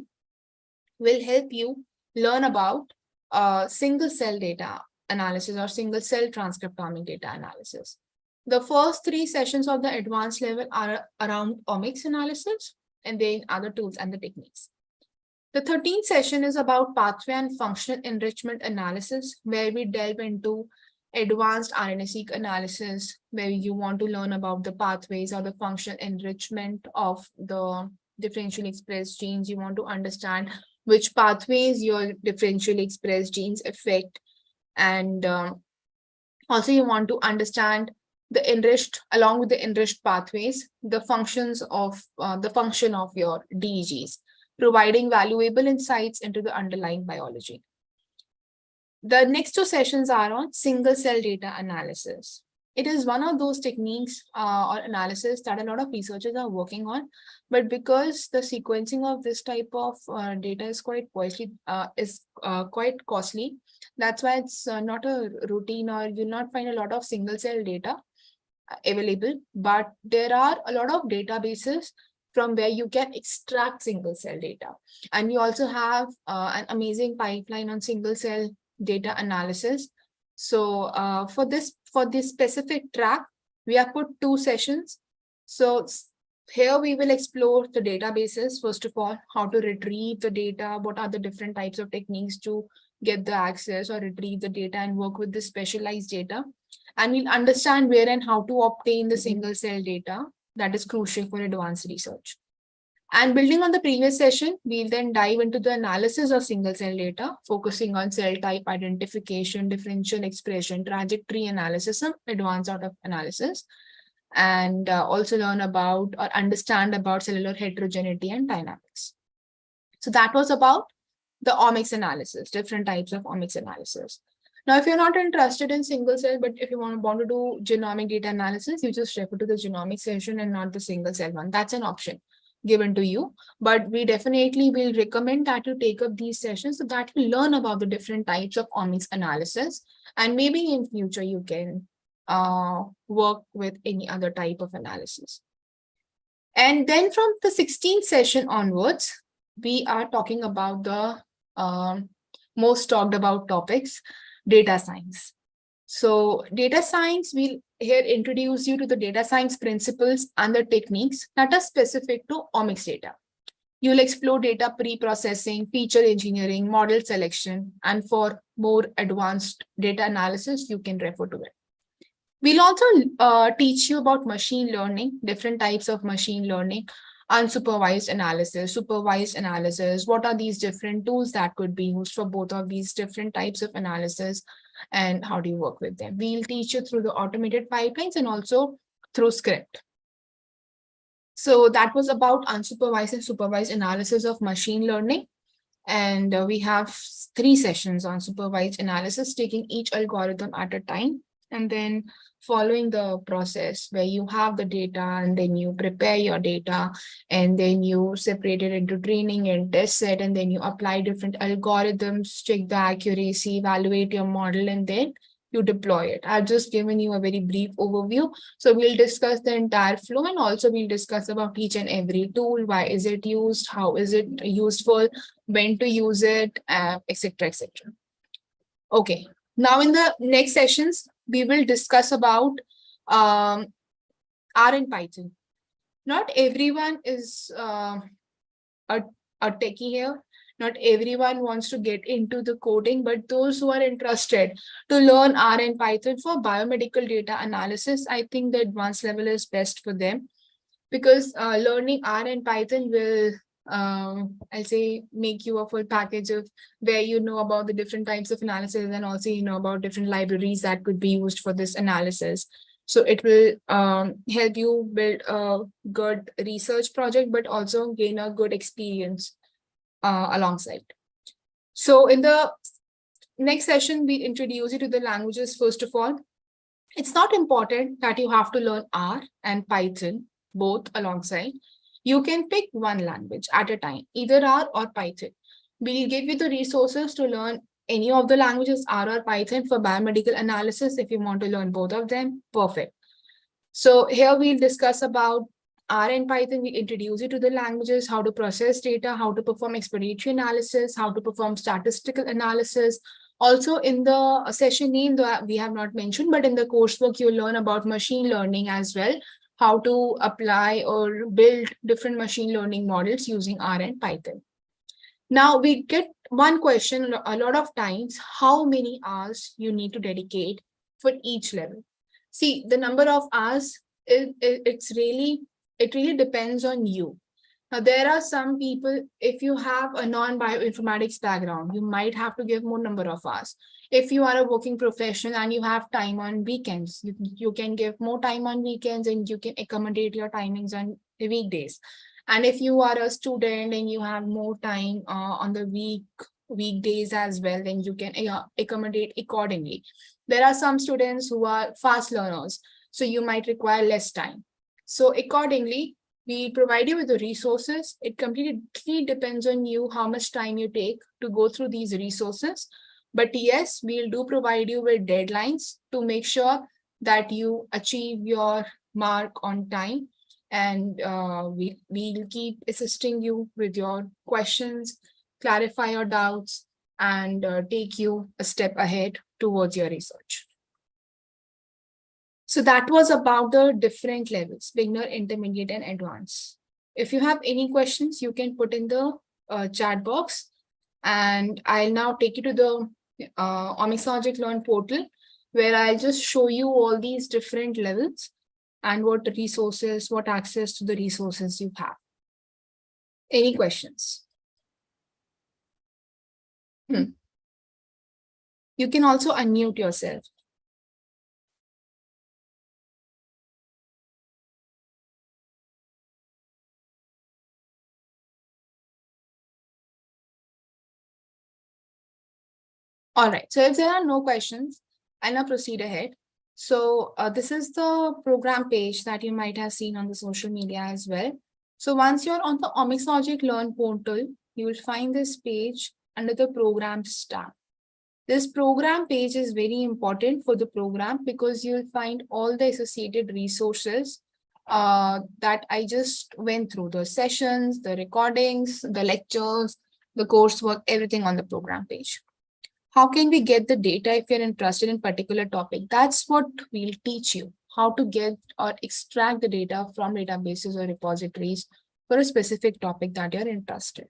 S2: will help you learn about single cell data analysis or single cell transcriptomic data analysis. The first 3 sessions of the advanced level are around omics analysis, and then other tools and the techniques. The 13th session is about pathway and functional enrichment analysis, where we delve into advanced RNA-seq analysis, where you want to learn about the pathways or the functional enrichment of the differentially expressed genes. You want to understand which pathways your differentially expressed genes affect. And also you want to understand the enriched, along with the enriched pathways, the functions of the function of your DEGs, providing valuable insights into the underlying biology. The next 2 sessions are on single cell data analysis. It is one of those techniques or analysis that a lot of researchers are working on, but because the sequencing of this type of data is quite costly, that's why it's not a routine, or you'll not find a lot of single cell data available. But there are a lot of databases from where you can extract single cell data, and we also have an amazing pipeline on single cell data analysis. So for this specific track, we have put 2 sessions. So here we will explore the databases. First of all, how to retrieve the data, what are the different types of techniques to get the access or retrieve the data and work with the specialized data. And we'll understand where and how to obtain the single cell data that is crucial for advanced research. And building on the previous session, we'll then dive into the analysis of single cell data, focusing on cell type identification, differential expression, trajectory analysis, and advanced sort of analysis, and also learn about or understand about cellular heterogeneity and dynamics. So that was about the omics analysis, different types of omics analysis. Now, if you're not interested in single cell, but if you want to do genomic data analysis, you just refer to the genomic session and not the single cell one. That's an option given to you, but we definitely will recommend that you take up these sessions so that you learn about the different types of omics analysis, and maybe in future you can work with any other type of analysis. And then from the 16th session onwards, we are talking about the most talked about topics, data science. So data science will here introduce you to the data science principles and the techniques that are specific to omics data. You'll explore data pre-processing, feature engineering, model selection, and for more advanced data analysis, you can refer to it. We'll also teach you about machine learning, different types of machine learning, unsupervised analysis, supervised analysis. What are these different tools that could be used for both of these different types of analysis, and how do you work with them? We'll teach you through the automated pipelines and also through script. So that was about unsupervised and supervised analysis of machine learning. And we have 3 sessions on supervised analysis, taking each algorithm at a time, and then following the process where you have the data and then you prepare your data and then you separate it into training and test set, and then you apply different algorithms, check the accuracy, evaluate your model, and then you deploy it. I've just given you a very brief overview. So we'll discuss the entire flow, and also we'll discuss about each and every tool. Why is it used? How is it useful? When to use it, etc., etc. Okay. Now in the next sessions, we will discuss about R and Python. Not everyone is a techie here. Not everyone wants to get into the coding, but those who are interested to learn R and Python for biomedical data analysis, I think the advanced level is best for them, because learning R and Python will, I'll say, make you a full package of where you know about the different types of analysis, and also you know about different libraries that could be used for this analysis. So it will help you build a good research project, but also gain a good experience alongside. So in the next session, we introduce you to the languages. First of all, it's not important that you have to learn R and Python both alongside. You can pick one language at a time, either R or Python. We'll give you the resources to learn any of the languages, R or Python, for biomedical analysis. If you want to learn both of them, perfect. So here we'll discuss about R and Python. We introduce you to the languages, how to process data, how to perform exploratory analysis, how to perform statistical analysis. Also in the session name that we have not mentioned, but in the coursework, you'll learn about machine learning as well, how to apply or build different machine learning models using R and Python. Now we get one question a lot of times: how many hours you need to dedicate for each level? See, the number of hours, it really depends on you. Now, there are some people, if you have a non-bioinformatics background, you might have to give more number of hours. If you are a working professional and you have time on weekends, you can give more time on weekends, and you can accommodate your timings on the weekdays. And if you are a student and you have more time on the weekdays as well, then you can accommodate accordingly. There are some students who are fast learners, so you might require less time. So accordingly, we provide you with the resources. It completely depends on you how much time you take to go through these resources. But yes, we'll do provide you with deadlines to make sure that you achieve your mark on time. And we'll keep assisting you with your questions, clarify your doubts, and take you a step ahead towards your research. So that was about the different levels: beginner, intermediate, and advanced. If you have any questions, you can put in the chat box, and I'll now take you to the OmicsLogic Learn portal, where I'll just show you all these different levels and what resources, what access to the resources you have. Any questions? You can also unmute yourself. All right, so if there are no questions, I'll now proceed ahead. So this is the program page that you might have seen on the social media as well. So once you're on the OmicsLogic Learn portal, you will find this page under the Programs tab. This program page is very important for the program because you'll find all the associated resources that I just went through: the sessions, the recordings, the lectures, the coursework, everything on the program page. How can we get the data if you're interested in a particular topic? That's what we'll teach you: how to get or extract the data from databases or repositories for a specific topic that you're interested.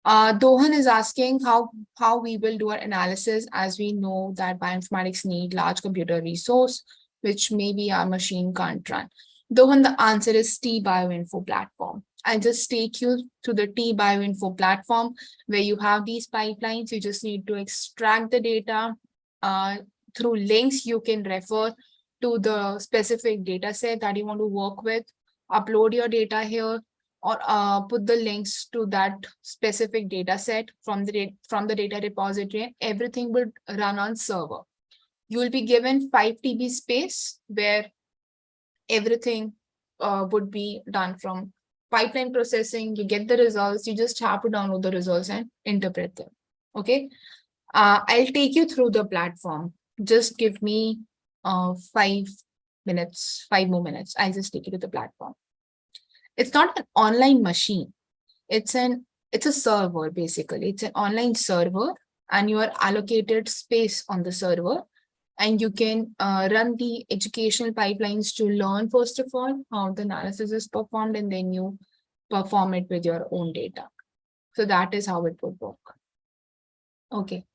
S2: Dohan is asking how we will do our analysis, as we know that bioinformatics need large computer resource, which maybe our machine can't run. Dohan, the answer is T-Bioinfo platform. I'll just take you to the T-Bioinfo platform where you have these pipelines. You just need to extract the data through links. You can refer to the specific data set that you want to work with, upload your data here, or put the links to that specific data set from the data repository. Everything will run on server. You will be given 5 TB space where everything would be done from pipeline processing. You get the results. You just have to download the results and interpret them. Okay. I'll take you through the platform. Just give me 5 minutes, 5 more minutes. I'll just take you to the platform. It's not an online machine. It's a server, basically. It's an online server, and you are allocated space on the server, and you can run the educational pipelines to learn, first of all, how the analysis is performed, and then you perform it with your own data. So that is how it would work. Okay.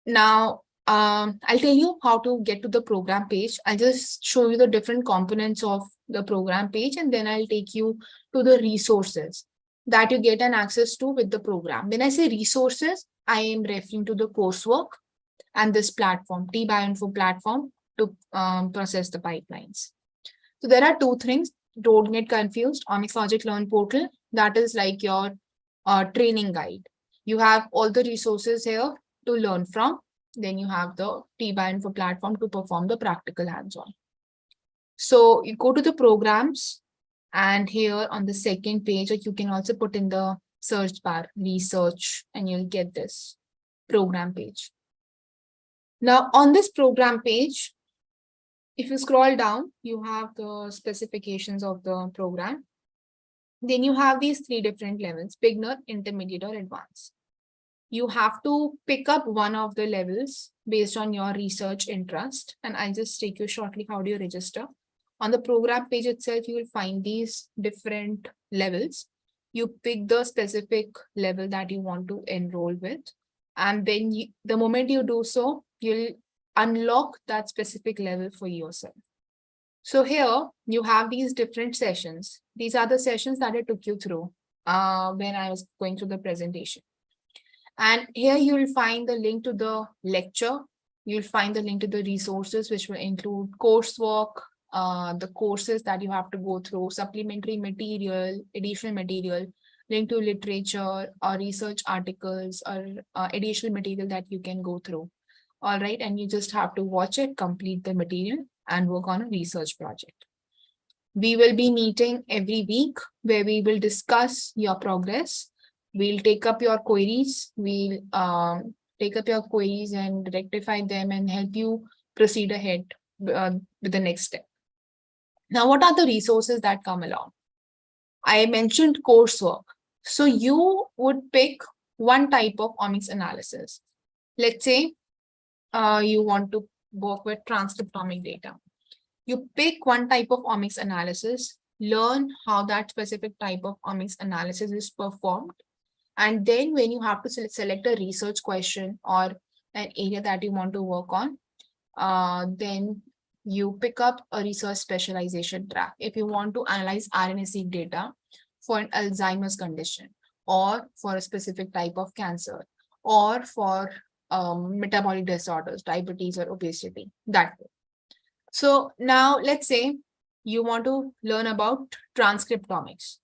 S2: Now, I'll tell you how to get to the program page. I'll just show you the different components of the program page, and then I'll take you to the resources that you get an access to with the program. When I say resources, I am referring to the coursework and this platform, Bioinfo platform, to process the pipelines. So there are 2 things. Don't get confused. OmicsLogic Learn Portal, that is like your training guide. You have all the resources here to learn from. Then you have the Bioinfo platform to perform the practical hands-on. So you go to the programs, and here on the second page, you can also put in the search bar research, and you'll get this program page. Now on this program page, if you scroll down, you have the specifications of the program. Then you have these 3 different levels: beginner, intermediate, or advanced. You have to pick up one of the levels based on your research interest. And I'll just take you shortly how do you register. On the program page itself, you will find these different levels. You pick the specific level that you want to enroll with. And then the moment you do so, you'll unlock that specific level for yourself. So here you have these different sessions. These are the sessions that I took you through when I was going through the presentation. And here you will find the link to the lecture. You'll find the link to the resources, which will include coursework, the courses that you have to go through, supplementary material, additional material, link to literature or research articles or additional material that you can go through. All right. And you just have to watch it, complete the material, and work on a research project. We will be meeting every week where we will discuss your progress. We'll take up your queries. We'll take up your queries and rectify them and help you proceed ahead with the next step. Now, what are the resources that come along? I mentioned coursework. So you would pick one type of omics analysis. Let's say you want to work with transcriptomic data. You pick one type of omics analysis, learn how that specific type of omics analysis is performed. And then when you have to select a research question or an area that you want to work on, then you pick up a research specialization track. If you want to analyze RNA-seq data for an Alzheimer's condition, or for a specific type of cancer, or for metabolic disorders, diabetes or obesity, that way. So now let's say you want to learn about transcriptomics.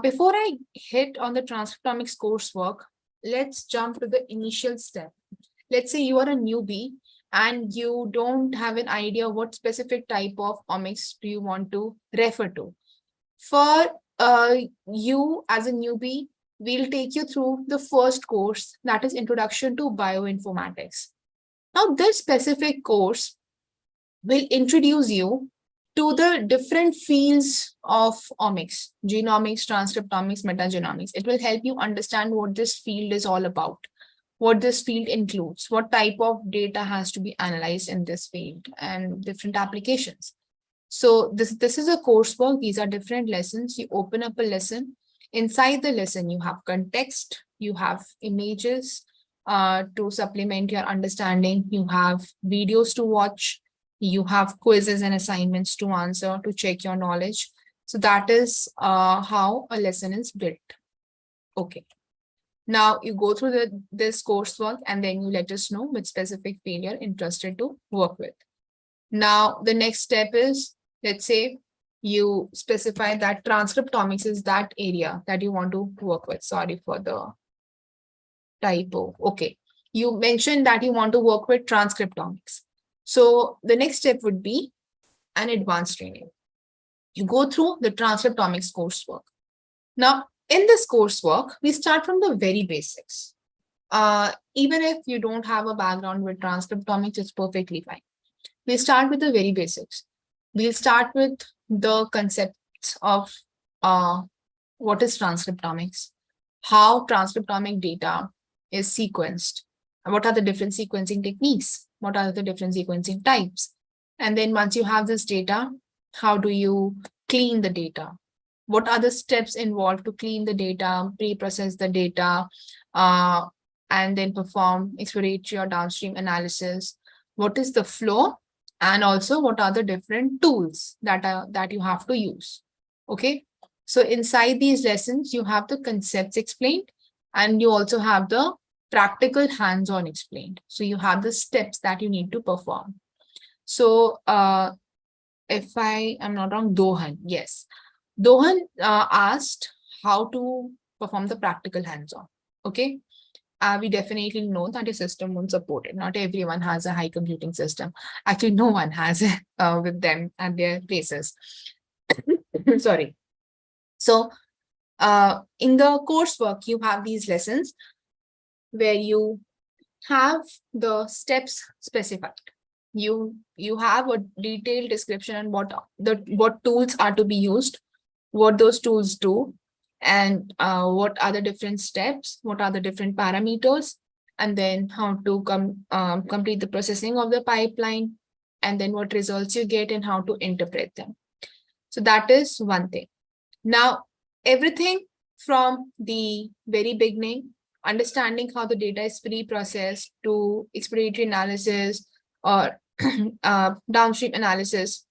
S2: Before I hit on the transcriptomics coursework, let's jump to the initial step. Let's say you are a newbie and you don't have an idea what specific type of omics do you want to refer to. For you as a newbie, we'll take you through the first course, that is Introduction to Bioinformatics. Now, this specific course will introduce you to the different fields of omics: genomics, transcriptomics, metagenomics. It will help you understand what this field is all about, what this field includes, what type of data has to be analyzed in this field, and different applications. So this is a coursework. These are different lessons. You open up a lesson. Inside the lesson, you have context, you have images to supplement your understanding, you have videos to watch, you have quizzes and assignments to answer to check your knowledge. So that is how a lesson is built. Okay. Now you go through this coursework and then you let us know which specific field you're interested to work with. Now, the next step is, let's say you specify that transcriptomics is that area that you want to work with. Sorry for the typo. Okay. You mentioned that you want to work with transcriptomics. So the next step would be an advanced training. You go through the transcriptomics coursework. Now, in this coursework, we start from the very basics. Even if you don't have a background with transcriptomics, it's perfectly fine. We start with the very basics. We'll start with the concepts of what is transcriptomics, how transcriptomic data is sequenced, what are the different sequencing techniques, what are the different sequencing types. And then once you have this data, how do you clean the data? What are the steps involved to clean the data, pre-process the data, and then perform exploratory or downstream analysis? What is the flow? And also, what are the different tools that you have to use? Okay. So inside these lessons, you have the concepts explained, and you also have the practical hands-on explained. So you have the steps that you need to perform. So if I am not wrong, Dohan, yes. Dohan asked how to perform the practical hands-on. Okay. We definitely know that your system won't support it. Not everyone has a high computing system. Actually, no one has it with them at their places. Sorry. So in the coursework, you have these lessons where you have the steps specified. You have a detailed description on what tools are to be used, what those tools do, and what are the different steps, what are the different parameters, and then how to complete the processing of the pipeline, and then what results you get and how to interpret them. So that is one thing. Now, everything from the very beginning, understanding how the data is pre-processed to exploratory analysis or downstream analysis.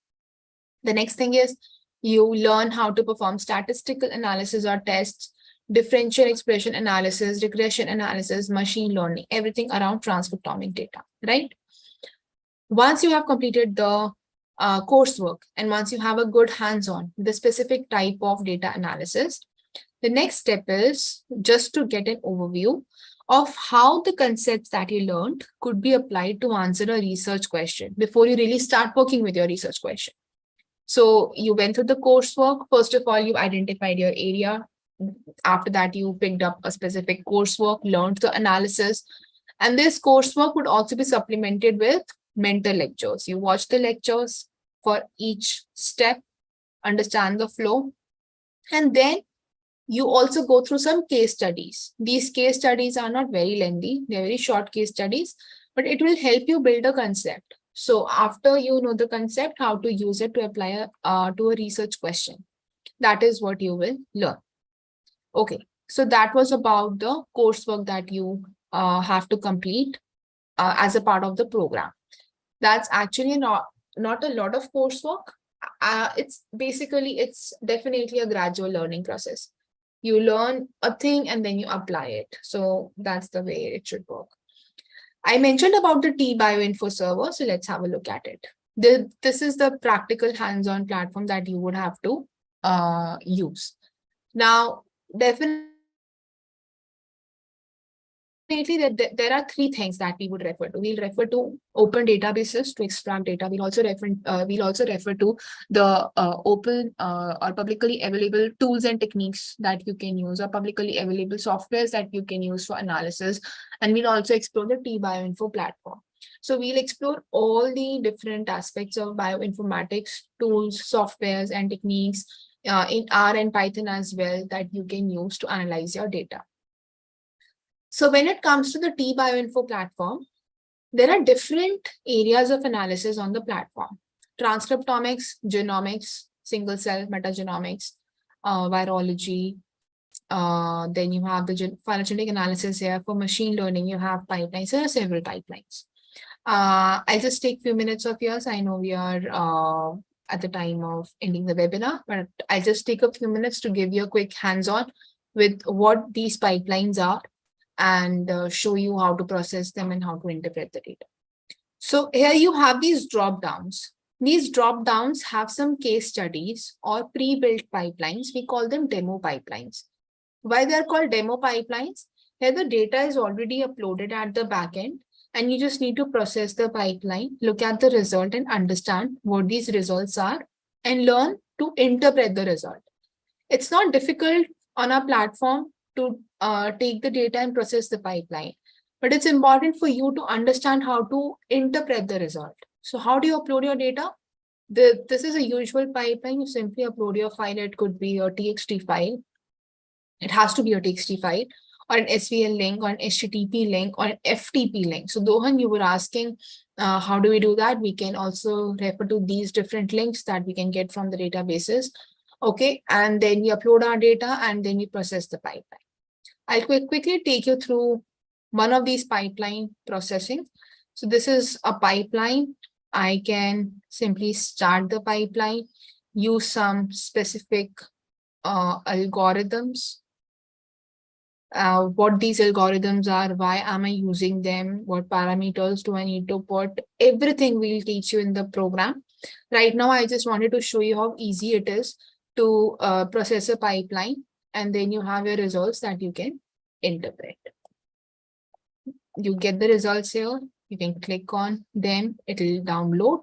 S2: The next thing is you learn how to perform statistical analysis or tests, differential expression analysis, regression analysis, machine learning, everything around transcriptomic data, right? Once you have completed the coursework and once you have a good hands-on with the specific type of data analysis, the next step is just to get an overview of how the concepts that you learned could be applied to answer a research question before you really start working with your research question. So you went through the coursework. First of all, you identified your area. After that, you picked up a specific coursework, learned the analysis. And this coursework would also be supplemented with mentor lectures. You watch the lectures for each step, understand the flow, and then you also go through some case studies. These case studies are not very lengthy. They're very short case studies, but it will help you build a concept. So after you know the concept, how to use it to apply to a research question. That is what you will learn. Okay, so that was about the coursework that you have to complete as a part of the program. That's actually not a lot of coursework. It's definitely a gradual learning process. You learn a thing and then you apply it. So that's the way it should work. I mentioned about the T-Bioinfo server, so let's have a look at it. This is the practical hands-on platform that you would have to use. Now, definitely there are three things that we would refer to. We'll refer to open databases to extract data. We'll also refer to the open or publicly available tools and techniques that you can use, or publicly available softwares that you can use for analysis. And we'll also explore the T-Bioinfo platform. So we'll explore all the different aspects of bioinformatics, tools, softwares, and techniques in R and Python as well that you can use to analyze your data. So when it comes to the T-Bioinfo platform, there are different areas of analysis on the platform. Transcriptomics, genomics, single cell metagenomics, virology. Then you have the phylogenetic analysis here. For machine learning, you have pipelines. There are several pipelines. I'll just take a few minutes of yours. I know we are at the time of ending the webinar, but I'll just take a few minutes to give you a quick hands-on with what these pipelines are and show you how to process them and how to interpret the data. So here you have these drop downs. These drop downs have some case studies or pre-built pipelines. We call them demo pipelines. Why they are called demo pipelines? Here the data is already uploaded at the backend, and you just need to process the pipeline, look at the result and understand what these results are and learn to interpret the result. It's not difficult on our platform to take the data and process the pipeline, but it's important for you to understand how to interpret the result. So how do you upload your data? This is a usual pipeline. You simply upload your file. It could be a TXT file. It has to be a TXT file or an SVL link or an HTTP link or an FTP link. So Dohan, you were asking, how do we do that? We can also refer to these different links that we can get from the databases. Okay, and then we upload our data and then we process the pipeline. I'll quickly take you through one of these pipeline processing. So this is a pipeline. I can simply start the pipeline, use some specific algorithms. What these algorithms are, why am I using them, what parameters do I need to put, everything we'll teach you in the program. Right now, I just wanted to show you how easy it is to process a pipeline, and then you have your results that you can interpret. You get the results here. You can click on them. It will download.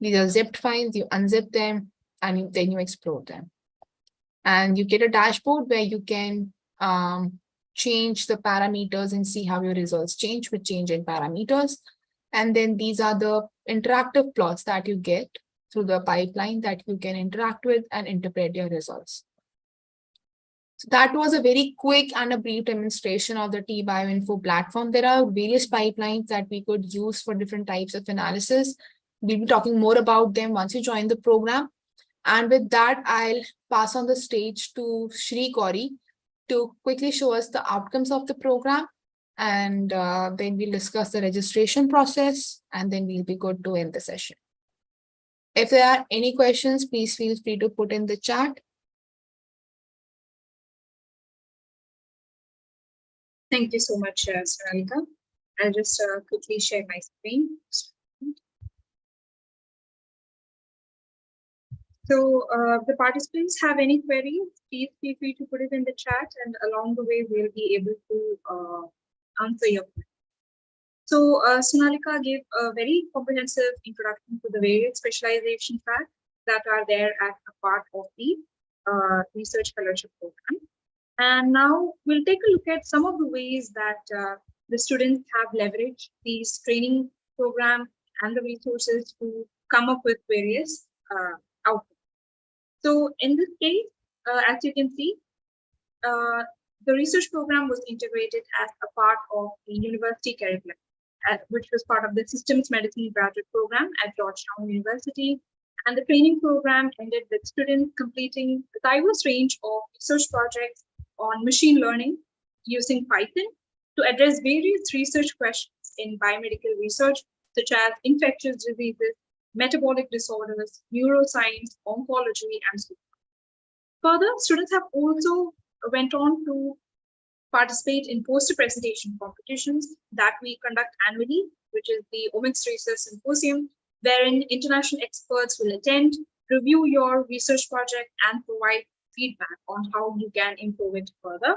S2: These are zipped files. You unzip them and then you explore them. And you get a dashboard where you can change the parameters and see how your results change with change in parameters. And then these are the interactive plots that you get through the pipeline that you can interact with and interpret your results. So that was a very quick and a brief demonstration of the T-Bioinfo platform. There are various pipelines that we could use for different types of analysis. We'll be talking more about them once you join the program. And with that, I'll pass on the stage to Shri Gauri to quickly show us the outcomes of the program. And then we'll discuss the registration process, and then we'll be good to end the session. If there are any questions, please feel free to put in the chat.
S1: Thank you so much, Sonalika. I'll just quickly share my screen. So the participants have any queries, please feel free to put it in the chat, and along the way, we'll be able to answer your questions. So Sonalika gave a very comprehensive introduction to the various specialization tracks that are there as a part of the research fellowship program. And now we'll take a look at some of the ways that the students have leveraged these training program and the resources to come up with various outputs. So in this case, as you can see, the research program was integrated as a part of the university curriculum, which was part of the Systems Medicine graduate program at Georgetown University. And the training program ended with students completing a diverse range of research projects on machine learning using Python to address various research questions in biomedical research, such as infectious diseases, metabolic disorders, neuroscience, oncology, and so on. Further, students have also went on to participate in poster presentation competitions that we conduct annually, which is the Omics Research Symposium, wherein international experts will attend, review your research project, and provide feedback on how you can improve it further.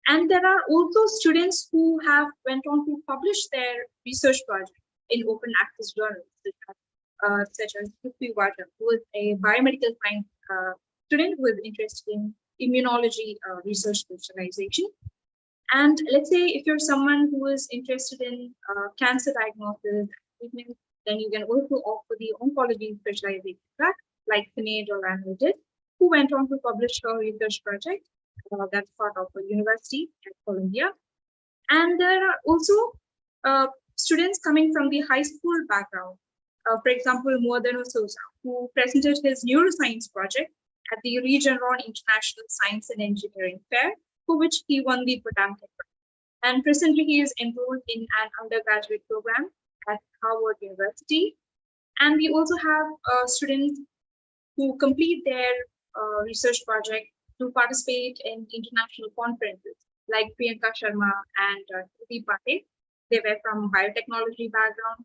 S1: And there are also students who have went on to publish their research project in open access journals, such as Prithvi Vaja, who is a biomedical science student who is interested in immunology research specialization. And let's say if you're someone who is interested in cancer diagnosis and treatment, then you can also opt for the oncology specialization track, like Sinead or Randall did, who went on to publish her research project that's part of a university at Columbia. And there are also students coming from the high school background. For example, Muadano Souza, who presented his neuroscience project at the Regeneron International Science and Engineering Fair, for which he won the Potamkin Prize. And presently, he is enrolled in an undergraduate program at Harvard University. And we also have students who complete their research project to participate in international conferences like Priyanka Sharma and Kriti Pate. They were from biotechnology background.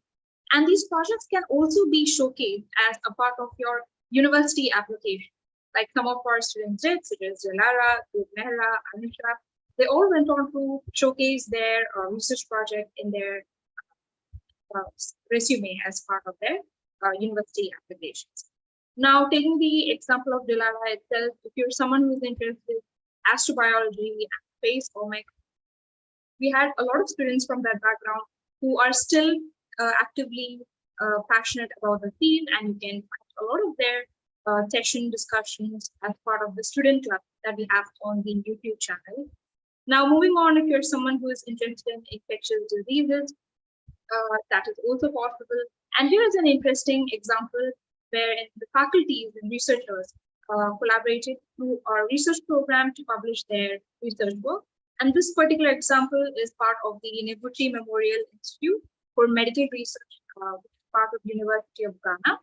S1: And these projects can also be showcased as a part of your university application. Like some of our students did, such as Jalara, Mehra, Anisha, they all went on to showcase their research project in their resume as part of their university applications. Now, taking the example of Dilara itself, if you're someone who's interested in astrobiology and space omics, we had a lot of students from that background who are still actively passionate about the field, and you can find a lot of their session discussions as part of the student club that we have on the YouTube channel. Now, moving on, if you're someone who is interested in infectious diseases, that is also possible. And here is an interesting example where the faculties and researchers collaborated through our research program to publish their research work. And this particular example is part of the Nebuchadnezzar Memorial Institute for Medical Research, which is part of University of Ghana.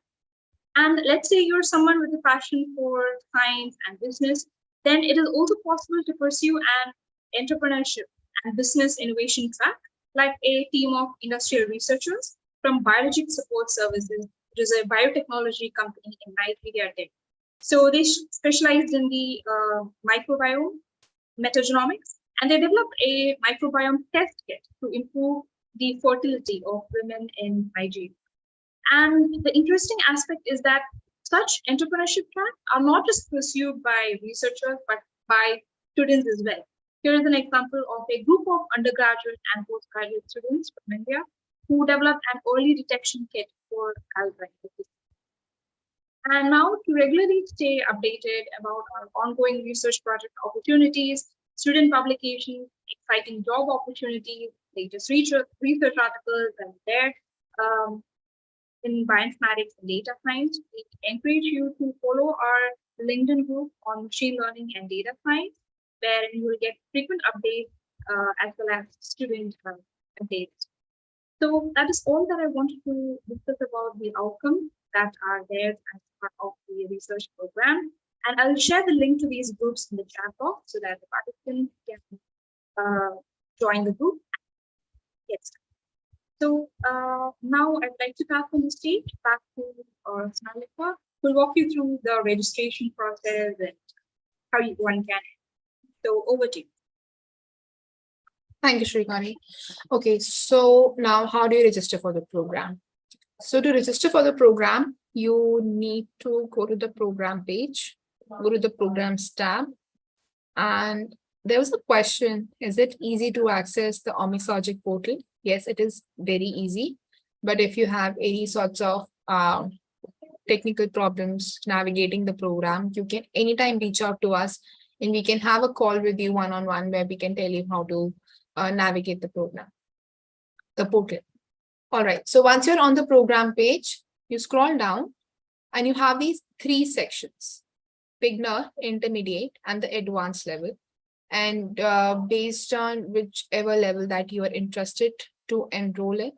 S1: And let's say you're someone with a passion for science and business, then it is also possible to pursue an entrepreneurship and business innovation track, like a team of industrial researchers from Biologic Support Services, which is a biotechnology company in Nigeria. So they specialized in the microbiome, metagenomics, and they developed a microbiome test kit to improve the fertility of women in Nigeria. And the interesting aspect is that such entrepreneurship tracks are not just pursued by researchers, but by students as well. Here is an example of a group of undergraduate and postgraduate students from India who developed an early detection kit for Alzheimer's disease. And now, to regularly stay updated about our ongoing research project opportunities, student publications, exciting job opportunities, latest research articles, and there in bioinformatics and data science, we encourage you to follow our LinkedIn group on machine learning and data science, where you will get frequent updates as well as student updates. So that is all that I wanted to discuss about the outcomes that are there as part of the research program. And I'll share the link to these groups in the chat box so that the participants can join the group. Yes. So now I'd like to pass on the stage back to Snalika, who will walk you through the registration process and how one can. So over to you.
S2: Thank you, Shrikani. Okay, so now how do you register for the program? So to register for the program, you need to go to the program page, go to the programs tab. And there was a question, is it easy to access the OmicsLogic portal? Yes, it is very easy. But if you have any sorts of technical problems navigating the program, you can anytime reach out to us and we can have a call with you one-on-one where we can tell you how to navigate the program, the portal. All right, so once you're on the program page, you scroll down and you have these three sections: beginner, intermediate, and the advanced level. And based on whichever level that you are interested to enroll in,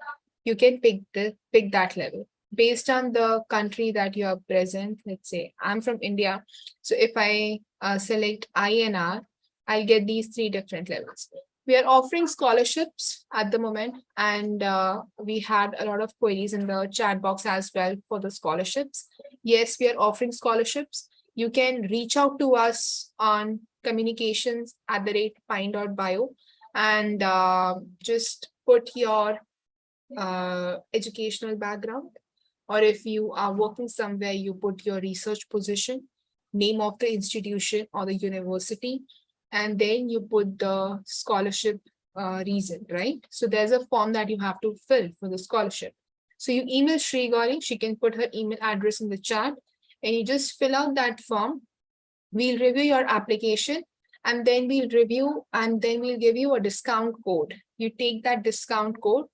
S2: you can pick that level. Based on the country that you are present, let's say I'm from India. So if I select INR, I'll get these three different levels. We are offering scholarships at the moment, and we had a lot of queries in the chat box as well for the scholarships. Yes, we are offering scholarships. You can reach out to us on communications@pine.bio and just put your educational background, or if you are working somewhere, you put your research position, name of the institution or the university, and then you put the scholarship reason, right? So there's a form that you have to fill for the scholarship. So you email Sri Gauri, she can put her email address in the chat, and you just fill out that form. We'll review your application, and then we'll review, and then we'll give you a discount code. You take that discount code,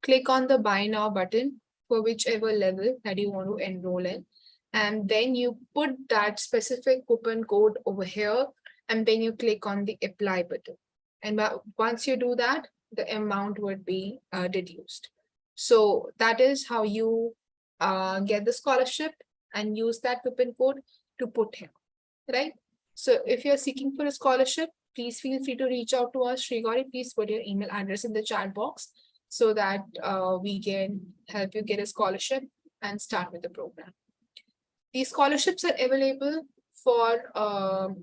S2: click on the buy now button for whichever level that you want to enroll in, and then you put that specific coupon code over here, and then you click on the apply button. And once you do that, the amount would be deduced. So that is how you get the scholarship and use that coupon code to put here, right? So if you're seeking for a scholarship, please feel free to reach out to us. Sri Gauri, please put your email address in the chat box so that we can help you get a scholarship and start with the program. These scholarships are available for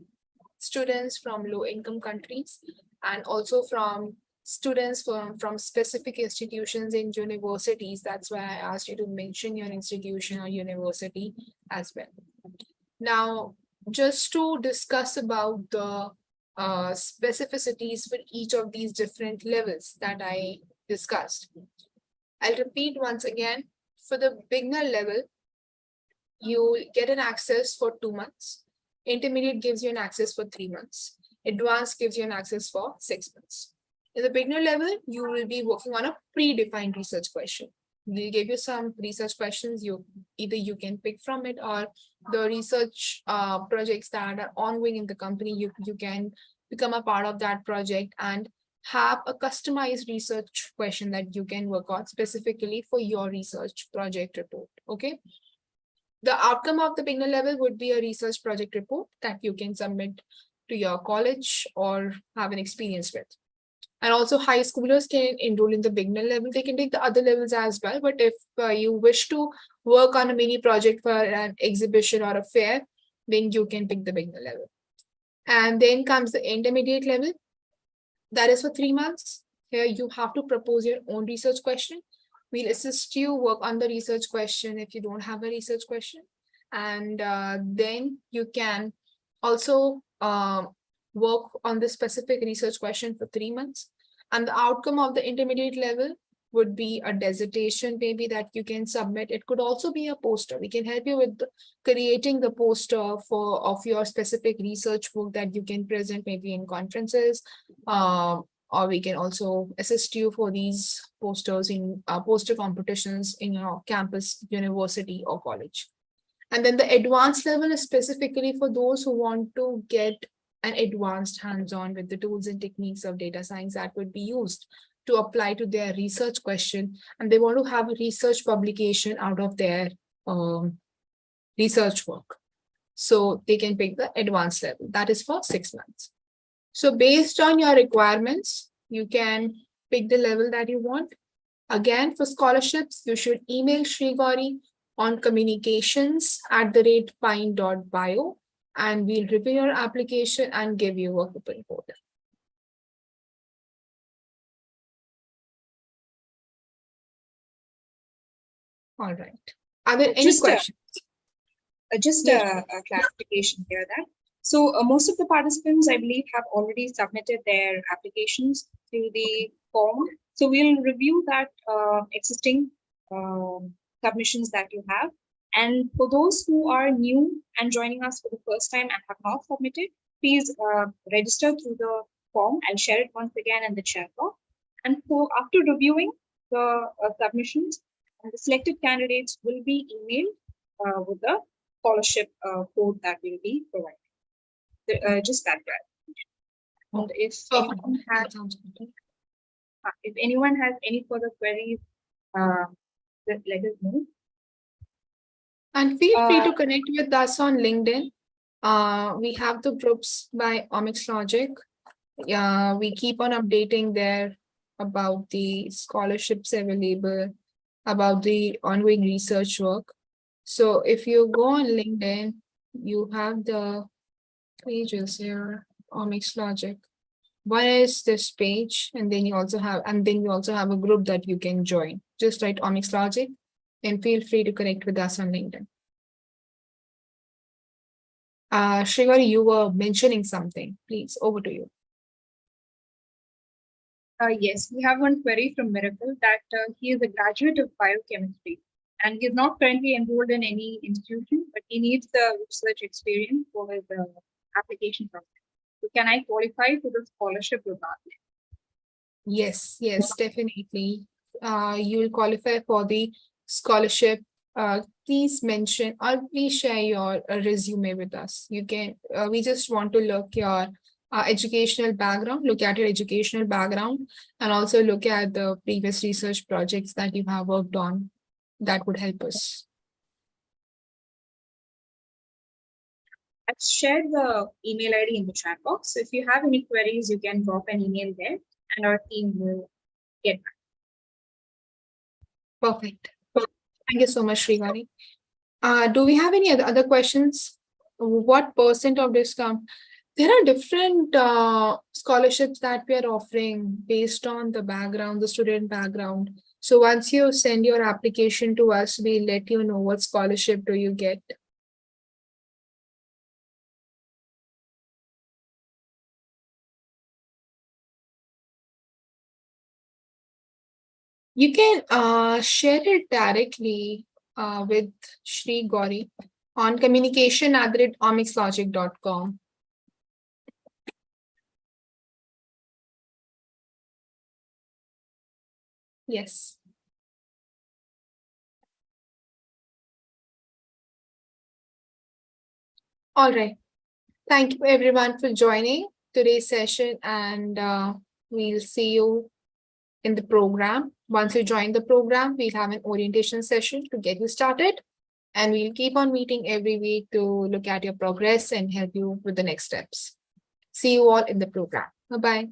S2: students from low-income countries and also from students from specific institutions in universities. That's why I asked you to mention your institution or university as well. Now, just to discuss about the specificities for each of these different levels that I discussed. I'll repeat once again, for the beginner level, you get an access for 2 months. Intermediate gives you an access for 3 months. Advanced gives you an access for 6 months. In the beginner level, you will be working on a predefined research question. We'll give you some research questions. Either you can pick from it, or the research projects that are ongoing in the company, you can become a part of that project and have a customized research question that you can work on specifically for your research project report. Okay. The outcome of the beginner level would be a research project report that you can submit to your college or have an experience with. And also high schoolers can enroll in the beginner level. They can take the other levels as well. But if you wish to work on a mini project for an exhibition or a fair, then you can pick the beginner level. And then comes the intermediate level. That is for 3 months. Here you have to propose your own research question. We'll assist you work on the research question if you don't have a research question. And then you can also work on the specific research question for 3 months. And the outcome of the intermediate level would be a dissertation maybe that you can submit. It could also be a poster. We can help you with creating the poster of your specific research work that you can present maybe in conferences. Or we can also assist you for these posters in poster competitions in your campus, university, or college. And then the advanced level is specifically for those who want to get an advanced hands-on with the tools and techniques of data science that would be used to apply to their research question. And they want to have a research publication out of their research work. So they can pick the advanced level. That is for 6 months. So based on your requirements, you can pick the level that you want. Again, for scholarships, you should email Sri Gauri on communications@pine.bio, and we'll review your application and give you a workable report. All right. Are there any questions?
S1: Just a clarification here that. So most of the participants, I believe, have already submitted their applications through the form. So we'll review that existing submissions that you have. And for those who are new and joining us for the first time and have not submitted, please register through the form. I'll share it once again in the chat box. And so after reviewing the submissions, the selected candidates will be emailed with the scholarship code that will be provided. Just that clarification. And if anyone has any further queries, let us know.
S2: And feel free to connect with us on LinkedIn. We have the groups by OmicsLogic. We keep on updating there about the scholarships available, about the ongoing research work. So if you go on LinkedIn, you have the pages here, OmicsLogic. One is this page, and then you also have a group that you can join. Just write OmicsLogic and feel free to connect with us on LinkedIn. Sri Gauri, you were mentioning something. Please, over to you.
S1: Yes, we have one query from Miracle that he is a graduate of biochemistry and he is not currently enrolled in any institution, but he needs the research experience for his application process. So can I qualify for the scholarship regardless?
S2: Yes, definitely. You will qualify for the scholarship. Please mention or please share your resume with us. You can. We just want to look your educational background, look at your educational background, and also look at the previous research projects that you have worked on. That would help us.
S1: I've shared the email ID in the chat box. So if you have any queries, you can drop an email there and our team will get back.
S2: Perfect. Thank you so much, Srigari. Do we have any other questions? What percent of discount? There are different scholarships that we are offering based on the background, the student background. So once you send your application to us, we'll let you know what scholarship do you get. You can share it directly with Shri Gauri on communication@omicslogic.com. Yes. All right. Thank you everyone for joining today's session, and we'll see you in the program. Once you join the program, we'll have an orientation session to get you started, and we'll keep on meeting every week to look at your progress and help you with the next steps. See you all in the program. Bye-bye.